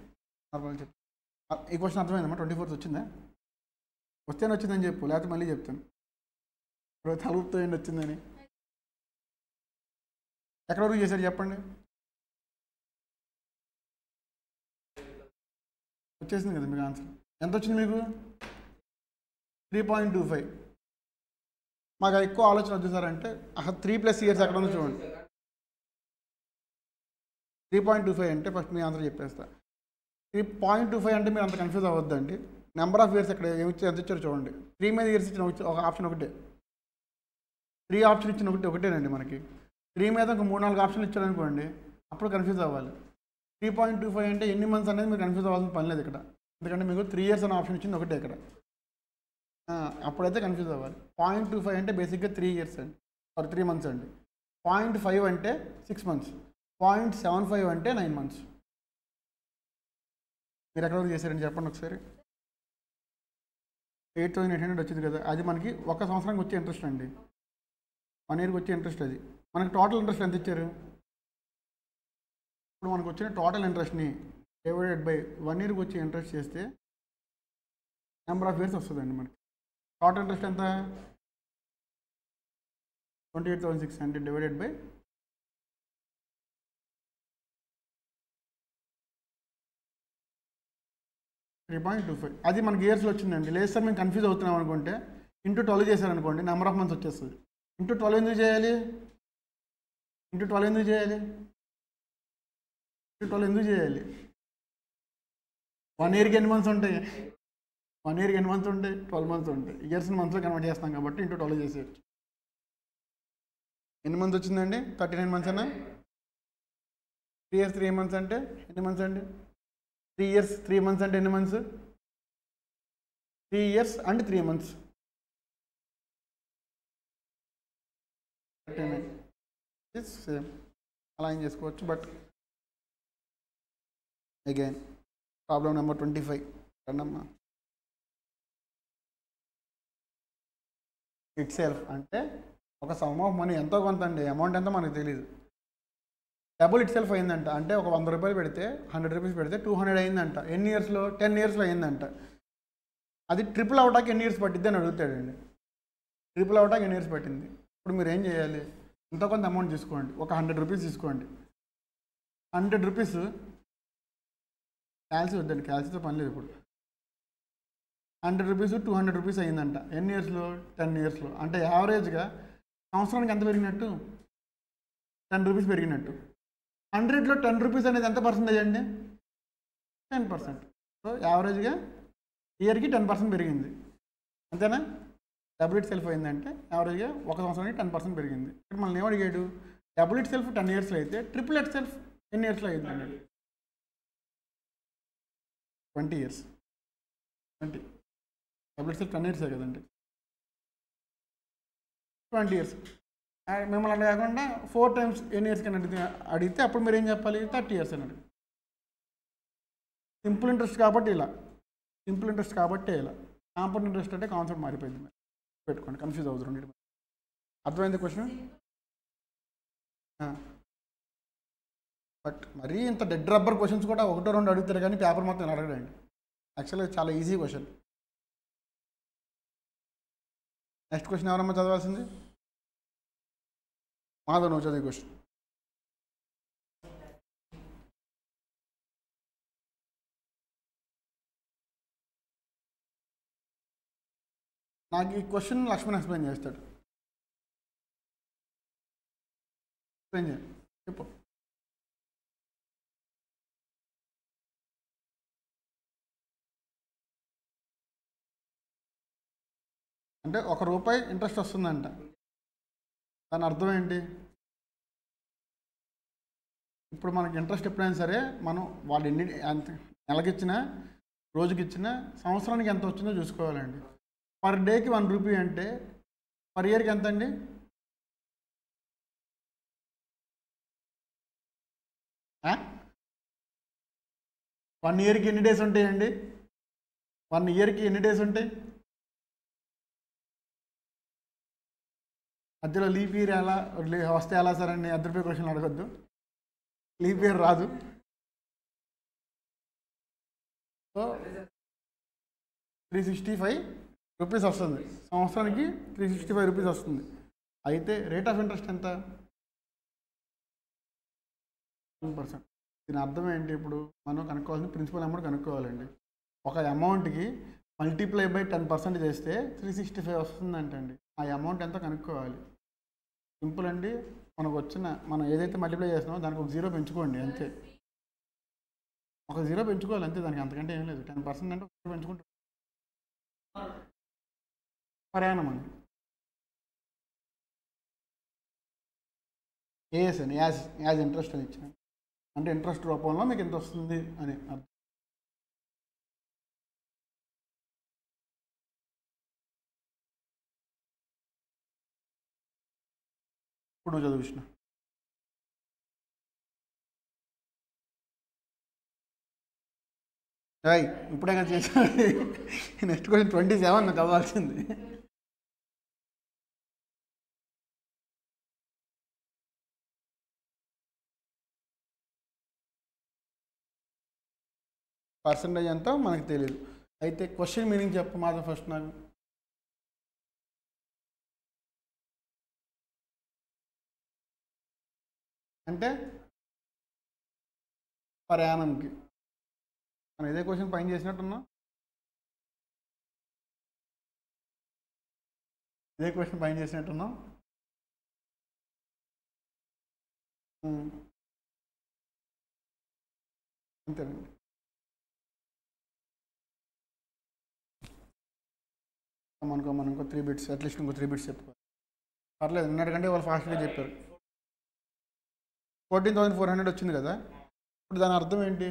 నార్మల్గా చెప్తాను. ఈ క్వశ్చన్ అర్థమైందమ్మా, 24th వచ్చిందా, వస్తేనే వచ్చిందని చెప్పు, లేకపోతే మళ్ళీ చెప్తాను. ఇప్పుడు తలుపుతో ఏంటి వచ్చిందని, ఎక్కడ వరకు చేశారు చెప్పండి. వచ్చేసింది కదా మీకు ఆన్సర్. ఎంత వచ్చింది మీకు, 3.25. మాకు ఎక్కువ ఆలోచన వచ్చేసారంటే 3+ ఇయర్స్ ఎక్కడ ఉందో చూడండి. 3.25 అంటే ఫస్ట్ మీ ఆన్సర్ చెప్పేస్తా. 3.25 అంటే మీరు అంత కన్ఫ్యూజ్ అవ్వద్దండి. నెంబర్ ఆఫ్ ఇయర్స్ ఎక్కడ ఎంత ఇచ్చారో చూడండి. 3 మీద ఇయర్స్ ఇచ్చిన ఒక ఆప్షన్ ఒకటే, 3 ఆప్షన్ ఇచ్చిన ఒకటేనండి మనకి. 3 మీద ఒక 3-4 ఆప్షన్లు ఇచ్చారనుకోండి, అప్పుడు కన్ఫ్యూజ్ అవ్వాలి. 3.25 అంటే ఎన్ని మంత్స్ అనేది మీరు కన్ఫ్యూజ్ అవ్వాల్సిన పని లేదు ఇక్కడ, ఎందుకంటే మీకు 3 ఇయర్స్ అనే ఆప్షన్ ఇచ్చింది ఒకటే ఇక్కడ. అప్పుడైతే కన్ఫ్యూజ్ అవ్వాలి. 0.25 అంటే బేసిక్గా 3 ఇయర్స్ అండి, 3 మంత్స్ అండి. 0.5 అంటే 6 మంత్స్, 0.75 అంటే 9 మంత్స్. మీరు ఎక్కడ వరకు చేశారని చెప్పండి ఒకసారి. 8,800 వచ్చింది కదా, అది మనకి ఒక సంవత్సరానికి వచ్చే ఇంట్రెస్ట్ అండి, 1 ఇయర్కి వచ్చే ఇంట్రెస్ట్. అది మనకి టోటల్ ఇంట్రెస్ట్ ఎంత ఇచ్చారు, ఇప్పుడు మనకు వచ్చిన టోటల్ ఇంట్రెస్ట్ని డివైడెడ్ బై 1 ఇయర్కి వచ్చే ఇంట్రెస్ట్ చేస్తే నెంబర్ ఆఫ్ ఇయర్స్ వస్తుందండి మనకి. టోటల్ ఇంట్రెస్ట్ ఎంత, 28,600 డివైడెడ్ బై 3.25 అది మనకి ఇయర్స్లో వచ్చిందండి. లేదు సార్ మేము కన్ఫ్యూజ్ అవుతున్నాం అనుకుంటే ఇంటూ 12 చేశారనుకోండి, నెంబర్ ఆఫ్ మంత్స్ వచ్చేస్తుంది. ఇంటూ 12 ఎందుకు చేయాలి? ఇంటూ 12 ఎందుకు చేయాలి? ఇంటూ 12 ఎందుకు చేయాలి? 1 ఇయర్కి ఎన్ని మంత్స్ ఉంటాయి? 1 ఇయర్కి ఎన్ని మంత్స్ ఉంటాయి? 12 మంత్స్ ఉంటాయి. ఇయర్స్ని మంత్స్లో కన్వర్ట్ చేస్తాం కాబట్టి ఇంటూ 12 చేసేయచ్చు. ఎన్ని మంత్స్ వచ్చిందండి? 39 మంత్స్ అన్నా? 3 ఇయర్స్ 3 మంత్స్ అంటే ఎన్ని మంత్స్ అండి? 3 ఇయర్స్ 3 మంత్స్ అంటే ఎన్ని months? 3 years and 3 months. 39 same అలా ఏం చేసుకోవచ్చు. బట్ అగైన్ ప్రాబ్లం నెంబర్ 25 రండమ్మా. ఇట్ సెల్ఫ్ అంటే ఒక సమ్ ఆఫ్ మనీ ఎంతో కొంత అండి, అమౌంట్ ఎంతో మనకు తెలియదు. డబుల్ ఇట్ సెల్ఫ్ అయిందంట అంటే ఒక 100 రూపాయలు పెడితే 100 రూపీస్ పెడితే 200 అయిందంట. ఎన్ని ఇయర్స్లో? 10 ఇయర్స్లో అయిందంట. అది ట్రిపుల్ అవటానికి ఎన్ని ఇయర్స్ పట్టిద్ది అని అడుగుతాడండి. ట్రిపుల్ అవటానికి ఎన్ని ఇయర్స్ పట్టింది? ఇప్పుడు మీరు ఏం చేయాలి? ఎంతో కొంత అమౌంట్ తీసుకోండి, ఒక 100 రూపీస్ తీసుకోండి. 100 రూపీస్ క్యాల్సీ వద్దండి, క్యాల్సీతో పని లేదు. ఇప్పుడు 100 రూపీస్ 200 రూపీస్ అయిందంట. ఎన్ని ఇయర్స్లో? 10 ఇయర్స్లో. అంటే యావరేజ్గా సంవత్సరానికి ఎంత పెరిగినట్టు? 10 రూపీస్ పెరిగినట్టు. 100లో 10 రూపీస్ అనేది ఎంత పర్సెంటేజ్ అండి? 10%. సో యావరేజ్గా ఇయర్కి 10% పెరిగింది, అంతేనా? డబుల్ ఇట్ సెల్ఫ్ అయిందంటే యావరేజ్గా ఒక సంవత్సరానికి 10% పెరిగింది. ఇక్కడ మనల్ని ఏమడిగాడు? డబుల్ ఇట్ సెల్ఫ్ 10 ఇయర్స్లో అయితే ట్రిపుల్ ఇట్ సెల్ఫ్ ఎన్ని ఇయర్స్లో అయింది అన్నాడు? 20 ఇయర్స్. 20 డబుల్ ఇట్ సెల్ఫ్ 10 ఇయర్సే కదండి. 20 ఇయర్స్. మిమ్మల్ని అలా కాకుండా 4 టైమ్స్ ఎన్ని ఇయర్స్ అని అడిగితే అప్పుడు మీరు ఏం చెప్పాలి? 30 ఇయర్స్ అని అడిగి. సింపుల్ ఇంట్రెస్ట్ కాబట్టి ఇలా, సింపుల్ ఇంట్రెస్ట్ కాబట్టి ఇలా. కాంపౌండ్ ఇంట్రెస్ట్ అంటే కాన్సెప్ట్ మారిపోయింది. మరి పెట్టుకోండి, కన్ఫ్యూజ్ అవుతుంది. అర్థమైంది క్వశ్చన్? బట్ మరీ ఇంత డెడ్ రబ్బర్ క్వశ్చన్స్ కూడా 1-2 అడుగుతారు కానీ పేపర్ మొత్తం అడగడండి. యాక్చువల్గా చాలా ఈజీ క్వశ్చన్. నెక్స్ట్ క్వశ్చన్ ఎవరమ్మా చదవాల్సింది? మాధవ్, నువ్వు చదివే క్వశ్చన్. నాకు ఈ క్వశ్చన్ లక్ష్మణ్ ఎక్స్ప్లెయిన్ చేస్తాడు. ఎక్స్ప్లెయిన్ చేయండి, చెప్పు. అంటే ₹1 ఇంట్రెస్ట్ వస్తుందంట, దాని అర్థం ఏంటి? ఇప్పుడు మనకి ఇంట్రెస్ట్ ఎప్పుడైనా సరే మనం వాళ్ళు ఎన్ని ఎంత నెలకిచ్చినా రోజుకిచ్చినా సంవత్సరానికి ఎంత వచ్చిందో చూసుకోవాలండి. పర్ డేకి ₹1 అంటే పర్ ఇయర్కి ఎంత అండి? వన్ ఇయర్కి ఎన్ని డేస్ ఉంటాయండి? 1 ఇయర్కి ఎన్ని డేస్ ఉంటాయి? మధ్యలో లీప్ ఇయర్ ఎలా వస్తే ఎలా సార్ అండి? ₹1 క్వశ్చన్ అడగద్దు, లీప్ ఇయర్ రాదు. సో ₹365 వస్తుంది, సంవత్సరానికి ₹365 వస్తుంది. అయితే రేట్ ఆఫ్ ఇంట్రెస్ట్ ఎంత? 10%. దీని అర్థం ఏంటి? ఇప్పుడు మనం కనుక్కోవాల్సిన ప్రిన్సిపల్ అమౌంట్ కనుక్కోవాలండి. ఒక అమౌంట్కి మల్టిప్లై బై 10% చేస్తే 365 వస్తుందంటండి. ఆ అమౌంట్ ఎంతో కనుక్కోవాలి. సింపుల్ అండి. మనం ఏదైతే మల్టిప్లై చేస్తున్నామో దానికి ఒక 0 పెంచుకోండి అంతే. ఒక 0 పెంచుకోవాలి అంతే, దానికి అంతకంటే ఏం లేదు. 10% అంటే 1 పెంచుకుంటాం. ప్రయాణం అండి. ఏఎస్ అని యాజ్ ఇంట్రెస్ట్ అని ఇచ్చాను అంటే ఇంట్రెస్ట్ రూపంలో మీకు ఎంత వస్తుంది అని అర్థం. ఇప్పుడు చదువు విష్ణు. ఇప్పుడే కదా చేసాను. Next question 27 చదవాల్సింది. పర్సంటేజ్ అంతా మనకు తెలియదు. అయితే క్వశ్చన్ మీనింగ్ చెప్పు మాధవ్ ఫస్ట్ నాకు. అంటే పర్ యానంకి మనం ఇదే క్వశ్చన్ పైన చేసినట్టున్నాం. ఇదే క్వశ్చన్ పైన చేసినట్టున్నాం. అంతేనండి. మనం ఇంకో 3 బిట్స్ అట్లీస్ట్ ఇంకో 3 బిట్స్ చెప్పుకోవాలి. పర్లేదు, నిన్నటికంటే వాళ్ళు ఫాస్ట్గా చెప్పారు. 14,400 వచ్చింది కదా, ఇప్పుడు దాని అర్థం ఏంటి?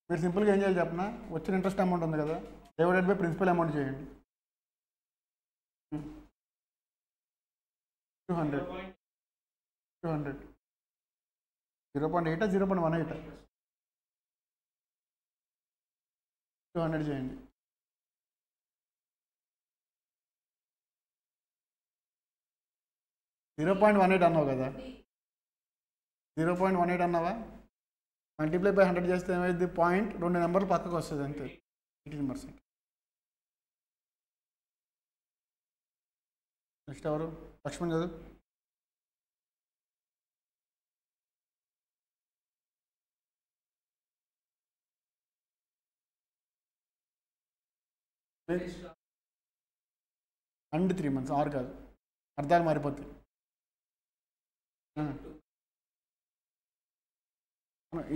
మీరు సింపుల్గా ఏం చేయాలి చెప్పనా, వచ్చిన ఇంట్రెస్ట్ అమౌంట్ ఉంది కదా, డివైడెడ్ బై ప్రిన్సిపల్ అమౌంట్ చేయండి. 200 0.8 0.18 200 చేయండి. $0.18 అన్నావు కదా, 0.18 అన్నావా, మల్టిప్లై బై 100 చేస్తే ఏమైంది, పాయింట్ 2 నెంబర్లు పక్కకు వస్తుంది అంతే, 18%. నెక్స్ట్ ఎవరు? లక్ష్మణ్ చదువు. అండ్ 3 months 6 కాదు, అర్థాలు మారిపోతాయి.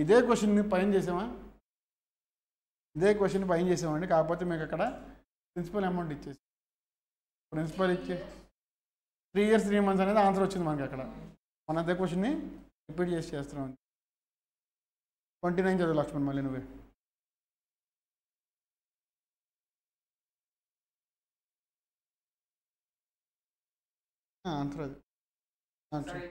ఇదే క్వశ్చన్ని పైన చేసామా, ఇదే క్వశ్చన్ పైన చేసామండి, కాకపోతే మీకు అక్కడ ప్రిన్సిపల్ అమౌంట్ ఇచ్చేసి ప్రిన్సిపల్ ఇచ్చే 3 years 3 months అనేది ఆన్సర్ వచ్చింది మనకి అక్కడ. మన అదే క్వశ్చన్ని రిపీట్ చేసి చేస్తున్నాం. 29 చదువు లక్ష్మణ్, మళ్ళీ నువ్వే. ఆన్సర్ అది ఆన్సర్.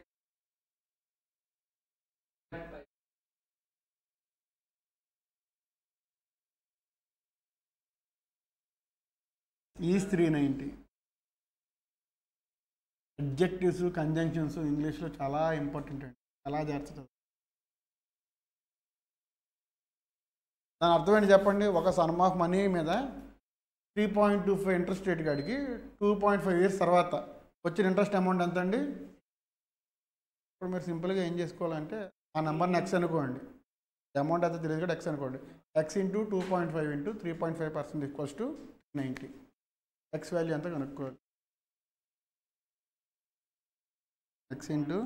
ఈజ్ 390. అడ్జెక్టివ్స్ కంజంక్షన్స్ ఇంగ్లీష్లో చాలా ఇంపార్టెంట్ అండి, చాలా జాగ్రత్త. దాని అర్థం ఏంటి చెప్పండి, ఒక సమ్ ఆఫ్ మనీ మీద 3.25 ఇంట్రెస్ట్ రేట్ కాడికి 2.5 years తర్వాత వచ్చిన ఇంట్రెస్ట్ అమౌంట్ ఎంత అండి? ఇప్పుడు మీరు సింపుల్గా ఏం చేసుకోవాలంటే ఆ నెంబర్ని ఎక్స్ అనుకోండి, అమౌంట్ అయితే తెలియదు కూడా ఎక్స్ అనుకోండి. X into 2.5 into 3.5% equals to 90. X value ఎంత కనుక్కోవాలి. ఎక్స్ ఇంటూ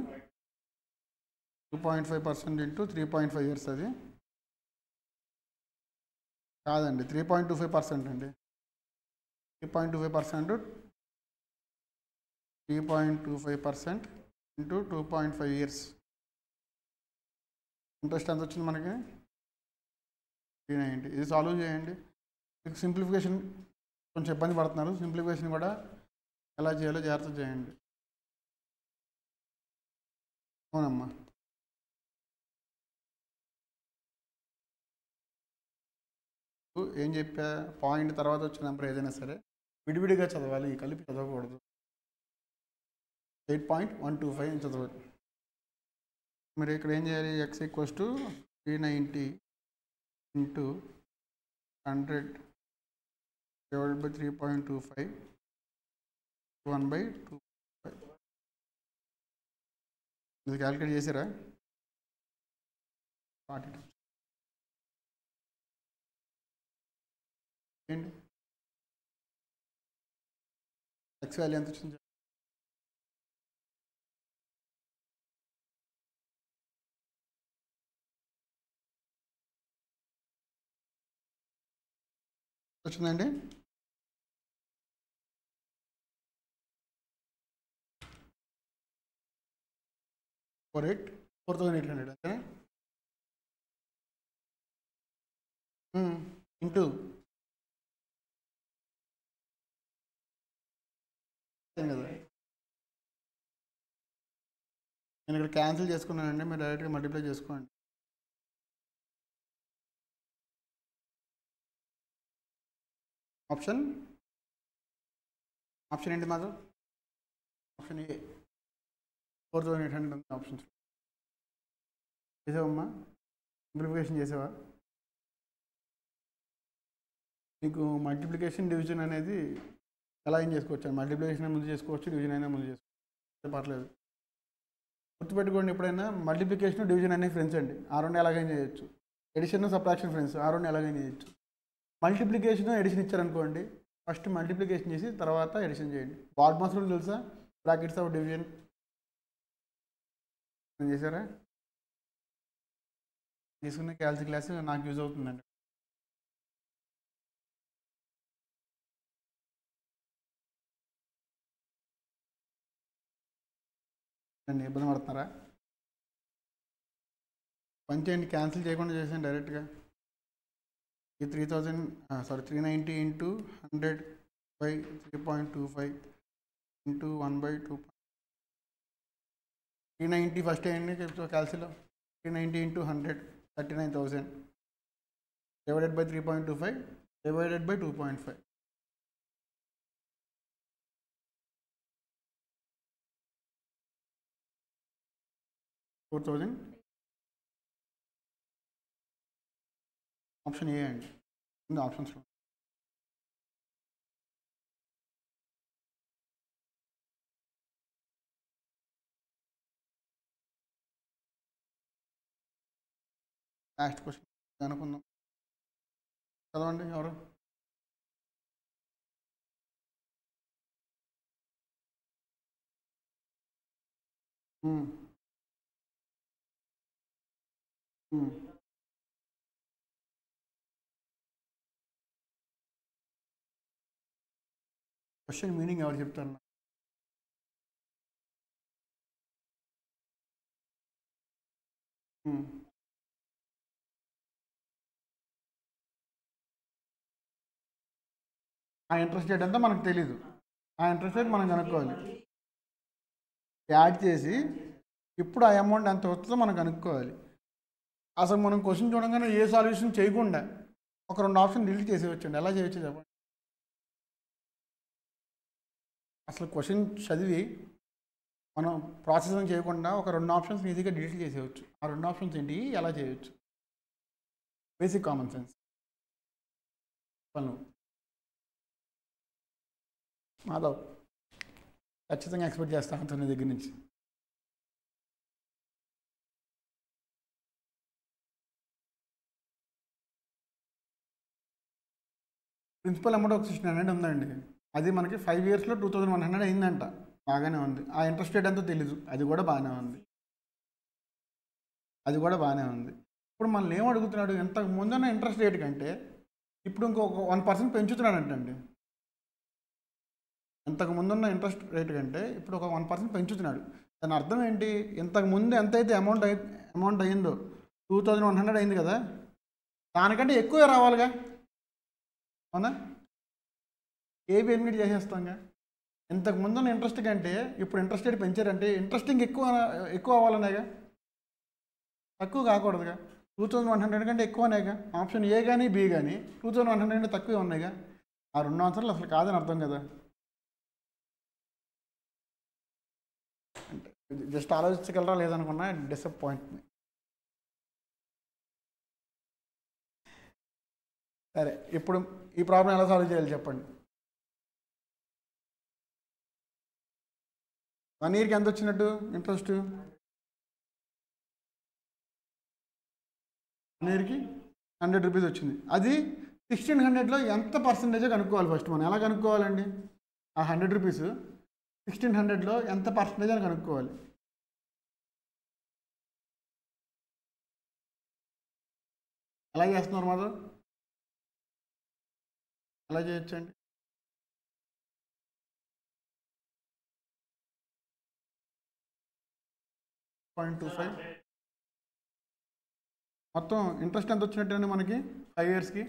2.5% ఇంటూ 3.5 years, అది కాదండి 3.25% అండి. 3.25% 3.25% ఇంటూ 2.5 years. ఇంట్రెస్ట్ ఎంత వచ్చింది మనకి? 390. ఇది సాల్వ్ చేయండి. మీకు సింప్లిఫికేషన్ కొంచెం ఇబ్బంది పడుతున్నారు, సింప్లిఫికేషన్ కూడా ఎలా చేయాలో జాగ్రత్త చేయండి. అవునమ్మా, ఏం చెప్పా, పాయింట్ తర్వాత వచ్చిన నెంబర్ ఏదైనా సరే విడివిడిగా చదవాలి, కలిపి చదవకూడదు. 8.125 అని చదవాలి. మీరు ఇక్కడ ఏం చేయాలి, X equals to 390 into 100 divided by 3.25 1/2. ఇది క్యాలిక్యులేట్ చేసారా? 42 ఏంటి ఎక్స్ వాల్యూ ఎంత వచ్చింది? వచ్చిందండి. ఫోర్ 4,800 అంతేనా? ఇంటూ కదా, నేను ఇక్కడ క్యాన్సిల్ చేసుకున్నానండి, మీరు డైరెక్ట్గా మల్టిప్లై చేసుకోండి. ఆప్షన్ ఏంటి మాధవ్? ఆప్షన్ ఏ 4,800 ఉంది ఆప్షన్స్. చేసావమ్మా, సింప్లిఫికేషన్ చేసావా? మీకు మల్టిప్లికేషన్ డివిజన్ అనేది ఎలా ఏం చేసుకోవచ్చు, మల్టిప్లికేషన్ ముందు చేసుకోవచ్చు, డివిజన్ అయినా ముందు చేసుకోవచ్చు, పర్లేదు. గుర్తుపెట్టుకోండి, ఎప్పుడైనా మల్టిప్లికేషన్ డివిజన్ అనే ఫ్రెండ్స్ అండి, ఆ రెండు ఎలాగైనా చేయొచ్చు. ఎడిషన్ సబ్ట్రాక్షన్ ఫ్రెండ్స్, ఆ రెండు ఎలాగైనా చేయొచ్చు. మల్టిప్లికేషన్ ఎడిషన్ ఇచ్చారనుకోండి, ఫస్ట్ మల్టిప్లికేషన్ చేసి తర్వాత ఎడిషన్ చేయండి. బాడ్మాస్ రూల్ తెలుసా? బ్రాకెట్స్ ఆఫ్ డివిజన్ చేశారా? తీసుకున్న క్యాల్సి క్లాస్ నాకు యూజ్ అవుతుందండి. అండి ఇబ్బంది పడుతున్నారా? పని చేయండి, క్యాన్సిల్ చేయకుండా చేసాను డైరెక్ట్గా. ఈ 390 ఇంటూ 100 బై 3.25 ఇంటూ 1/2. 390 ఫస్ట్ వేయండి క్యాల్సిలో. 390 into 100 39,000 divided by 3.25 divided by 2.5. 4,000. Option A అండి, ఉంది ఆప్షన్స్. లాస్ట్ క్వశ్చన్ అనుకుందాం, చదవండి ఎవరు. క్వశ్చన్ మీనింగ్ ఎవరు చెప్తారు? ఆ ఇంట్రెస్ట్ రేట్ అంతా మనకు తెలీదు. ఆ ఇంట్రెస్ట్ రేట్ మనం కనుక్కోవాలి. యాడ్ చేసి ఇప్పుడు ఆ అమౌంట్ ఎంత వస్తుందో మనం కనుక్కోవాలి. అసలు మనం క్వశ్చన్ చూడగానే ఏ సాల్యూషన్ చేయకుండా ఒక 2 ఆప్షన్ డిలీట్ చేసేవచ్చండి. ఎలా చేయొచ్చు చెప్పండి? అసలు క్వశ్చన్ చదివి మనం ప్రాసెసింగ్ చేయకుండా ఒక 2 ఆప్షన్స్ ఈజీగా డిలీట్ చేసేయచ్చు. ఆ 2 ఆప్షన్స్ ఏంటి, ఎలా చేయొచ్చు? బేసిక్ కామన్ సెన్స్ పనులు. మాధవ్ ఖచ్చితంగా ఎక్స్పెక్ట్ చేస్తాను అతని దగ్గర నుంచి. ప్రిన్సిపల్ అమౌంట్ ఒక 1600 ఉందండి. అది మనకి 5 ఇయర్స్లో 2100 అయిందంట. బాగానే ఉంది. ఆ ఇంట్రెస్ట్ రేట్ అంతా తెలీదు, అది కూడా బాగానే ఉంది. ఇప్పుడు మనల్ని ఏం అడుగుతున్నాడు, ఇంతకు ముందున్న ఇంట్రెస్ట్ రేట్ కంటే ఇప్పుడు ఇంకొక 1% పెంచుతున్నాడంటండి. ఇంతకు ముందున్న ఇంట్రెస్ట్ రేట్ కంటే ఇప్పుడు ఒక 1% పెంచుతున్నాడు. దాని అర్థం ఏంటి? ఇంతకు ముందు ఎంతైతే అమౌంట్ అయ్యిందో 2100 అయింది కదా, దానికంటే ఎక్కువే రావాలిగా, అవునా? ఏవి ఎలిమినేట్ చేసేస్తాంగా. ఇంతకు ముందున్న ఇంట్రెస్ట్ కంటే ఇప్పుడు ఇంట్రెస్ట్ రేట్ పెంచారంటే ఇంట్రెస్టింగ్ ఎక్కువ అవ్వాలనేగా, తక్కువ కాకూడదుగా. 2100 కంటే ఎక్కువనేగా. ఆప్షన్ ఏ కానీ బి కానీ 2100 కంటే తక్కువే ఉన్నాయిగా. ఆ 2 ఆన్సర్లు అసలు కాదని అర్థం కదా. అంటే జస్ట్ ఆలోచించగలరా లేదనుకున్నా డిసప్పాయింట్. సరే, ఇప్పుడు ఈ ప్రాబ్లం ఎలా సాల్వ్ చేయాలి చెప్పండి. 1 ఇయర్కి ఎంత వచ్చినట్టు ఇంట్రెస్ట్? 1 ఇయర్కి 100 రూపీస్ వచ్చింది. అది 1600లో ఎంత పర్సెంటేజో కనుక్కోవాలి. ఫస్ట్ మనం ఎలా కనుక్కోవాలండి? ఆ 100 రూపీస్ 1600లో ఎంత పర్సెంటేజ్ అని కనుక్కోవాలి. ఎలా చేస్తున్నారు మాధవ్? ఎలా చేయొచ్చండి? .25 మొత్తం ఇంట్రెస్ట్ ఎంత వచ్చినట్టండి మనకి 5 ఇయర్స్కి?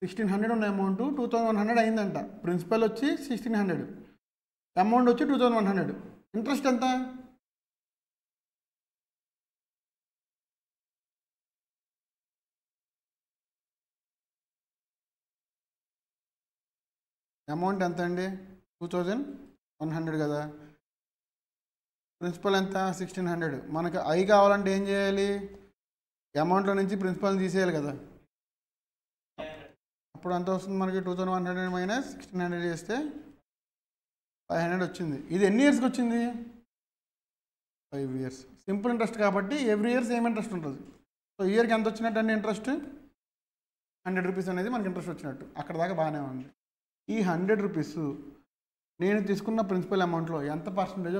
1600 ఉన్న అమౌంట్ 2100 అయిందంట. ప్రిన్సిపల్ వచ్చి 1600, అమౌంట్ వచ్చి 2100. ఇంట్రెస్ట్ ఎంత? అమౌంట్ ఎంత అండి? 2100 కదా. ప్రిన్సిపల్ ఎంత? 1600. మనకు ఐ కావాలంటే ఏం చేయాలి? అమౌంట్లో నుంచి ప్రిన్సిపల్ని తీసేయాలి కదా. అప్పుడు ఎంత వస్తుంది మనకి? 2100 మైనస్ 1600 చేస్తే 500 వచ్చింది. ఇది ఎన్ని ఇయర్స్కి వచ్చింది? 5 ఇయర్స్. సింపుల్ ఇంట్రెస్ట్ కాబట్టి ఎవ్రీ ఇయర్ సేమ్ ఇంట్రెస్ట్ ఉంటుంది. సో ఇయర్కి ఎంత వచ్చినట్టు అండి ఇంట్రెస్ట్? రూపీస్ అనేది మనకి ఇంట్రెస్ట్ వచ్చినట్టు. అక్కడ దాకా బాగానే ఉంది. ఈ 100 రూపీస్ నేను తీసుకున్న ప్రిన్సిపల్ అమౌంట్లో ఎంత పర్సంటేజో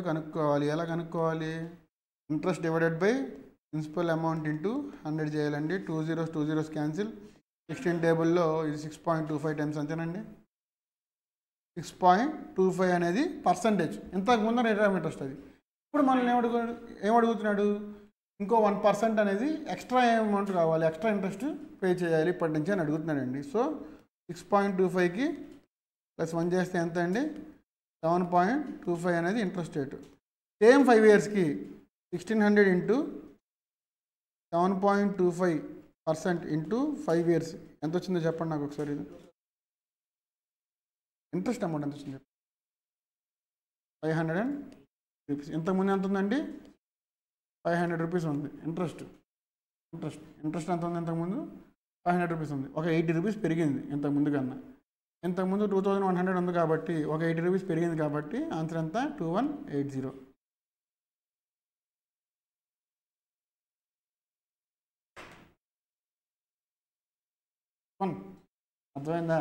కనుక్కోవాలి. ఎలా కనుక్కోవాలి? Interest divided by principal amount into 100 చేయాలండి. 2 zeros క్యాన్సిల్. 16 టేబుల్లో ఇది 6.25 టైమ్స్ అంతేనండి. 6.25 అనేది పర్సంటేజ్. ఇంతకుముందు రేట్ ఆఫ్ ఇంట్రెస్ట్ అది. ఇప్పుడు మనల్ని ఏమడుగుతున్నాడు? ఇంకో 1% అనేది ఎక్స్ట్రా అమౌంట్ కావాలి, ఎక్స్ట్రా ఇంట్రెస్ట్ పే చేయాలి ఇప్పటి నుంచి అని అడుగుతున్నాడండి. సో 6.25కి +1 చేస్తే ఎంత అండి? 7.25 అనేది interest rate. Same 5 yearsకి 1600 into 7.25% into 5 years ఎంత వచ్చిందో చెప్పండి నాకు ఒకసారి. ఇది ఇంట్రెస్ట్ అమౌంట్ ఎంత వచ్చింది? 500 రూపీస్. ఇంతకుముందు ఎంత ఉందండి? 500 రూపీస్ ఉంది ఇంట్రెస్ట్ ఎంత ఉంది? ఇంతకుముందు 500 రూపీస్ ఉంది. ఒక 80 రూపీస్ పెరిగింది ఇంతకుముందు కన్నా. ఇంతకుముందు 2100 ఉంది కాబట్టి ఒక 80 రూపీస్ పెరిగింది కాబట్టి ఆన్సర్ ఎంత? 2180. అర్థమైందా?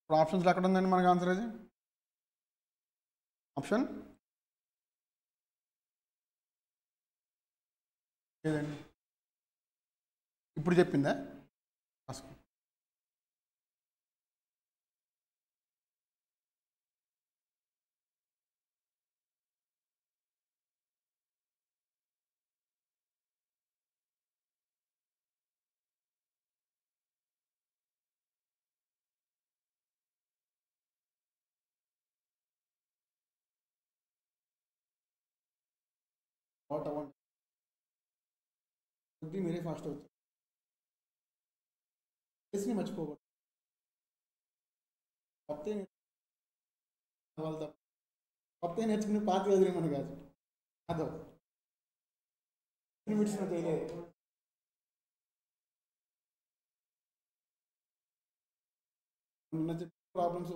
ఇప్పుడు ఆప్షన్స్లో ఎక్కడ ఉందండి మనకు ఆన్సర్? అది ఆప్షన్ లేదండి. ఇప్పుడు చెప్పిందా? రాసుకో. వాట్ అవ్వండి కొద్ది మీరే ఫాస్ట్ అవుతారు. చేసి మర్చిపోకూడదు. కొత్త నేర్చుకుని పాత వదిలేమని కాదు. అదో లిమిట్స్ చేయలేదు. నిన్న చెప్పిన ప్రాబ్లమ్స్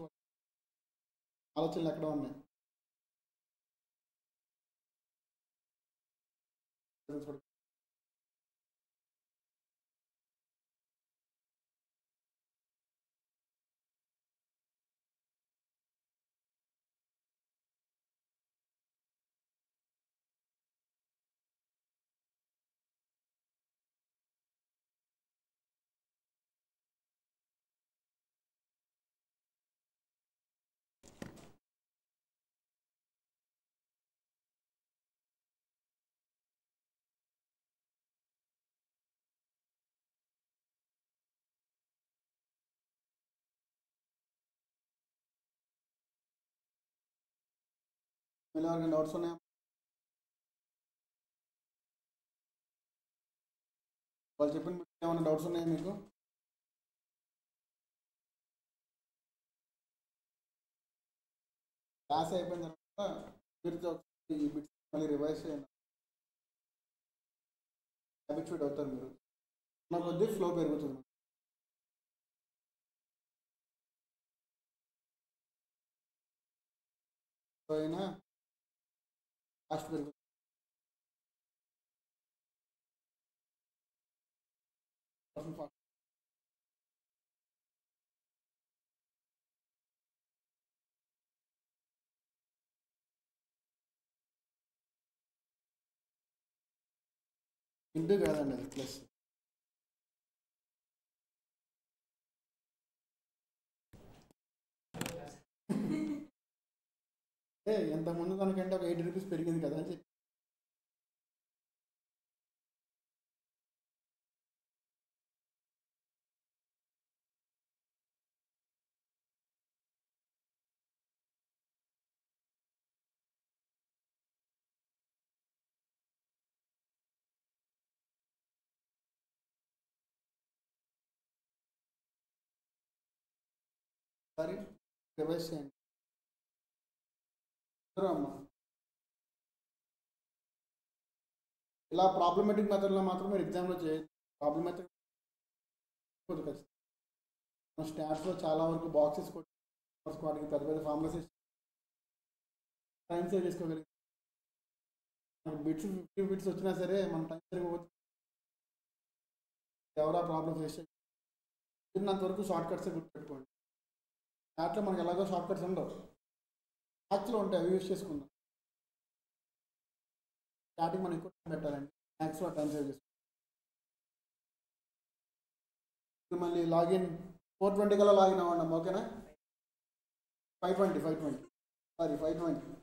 ఆలోచనలు ఎక్కడ ఉన్నాయి? ఎవరికైనా డౌట్స్ ఉన్నాయా? వాళ్ళు చెప్పిన ఏమైనా డౌట్స్ ఉన్నాయా మీకు? క్లాస్ అయిపోయిన తర్వాత మీరు ఈ బిట్స్ మళ్ళీ రివైజ్ చేయండి. హ్యాబిట్యూడ్ అవుతారు మీరు. నా కొద్ది ఫ్లో పెరుగుతుంది. అయినా ఫాస్ట్ పెరుగుతుంది. ఇంటూ కాదండి, అది ప్లస్. ఎంత ముందు దానికంటే ఒక 80 రూపీస్ పెరిగింది కదా అని చెప్పి సరే రివైజ్ చేయండి. అమ్మా ఇలా ప్రాబ్లమేటిక్ మెథడ్లో మాత్రం మీరు ఎగ్జామ్లో చేయొచ్చు. ప్రాబ్లమేటిక్ స్టాట్స్లో చాలా వరకు బాక్సెస్ వాటికి పెద్ద పెద్ద ఫార్ములాస్ టైం సేవ్ చేసుకోగలిగింది. మనకు బిట్స్ 50 బిట్స్ వచ్చినా సరే మన టైం సరిపోవచ్చు, ఎవరా ప్రాబ్లమ్ ఫేస్ చేయాలి. తిన్నంత వరకు షార్ట్ కట్సే గుర్తుపెట్టుకోండి. దాంట్లో మనకి ఎలాగో షార్ట్ కట్స్ ఉండవు, మ్యాథ్స్లో ఉంటాయి, అవి యూస్ చేసుకుందాం. స్టార్టింగ్ మనం ఎక్కువ టైం పెట్టాలండి, మ్యాథ్స్లో టైం సేవ్ చేసుకోండి. మళ్ళీ లాగిన్ 4:20 కల్లా లాగిన్ అవ్వండి, ఓకేనా? 5:20 సారీ 5:20.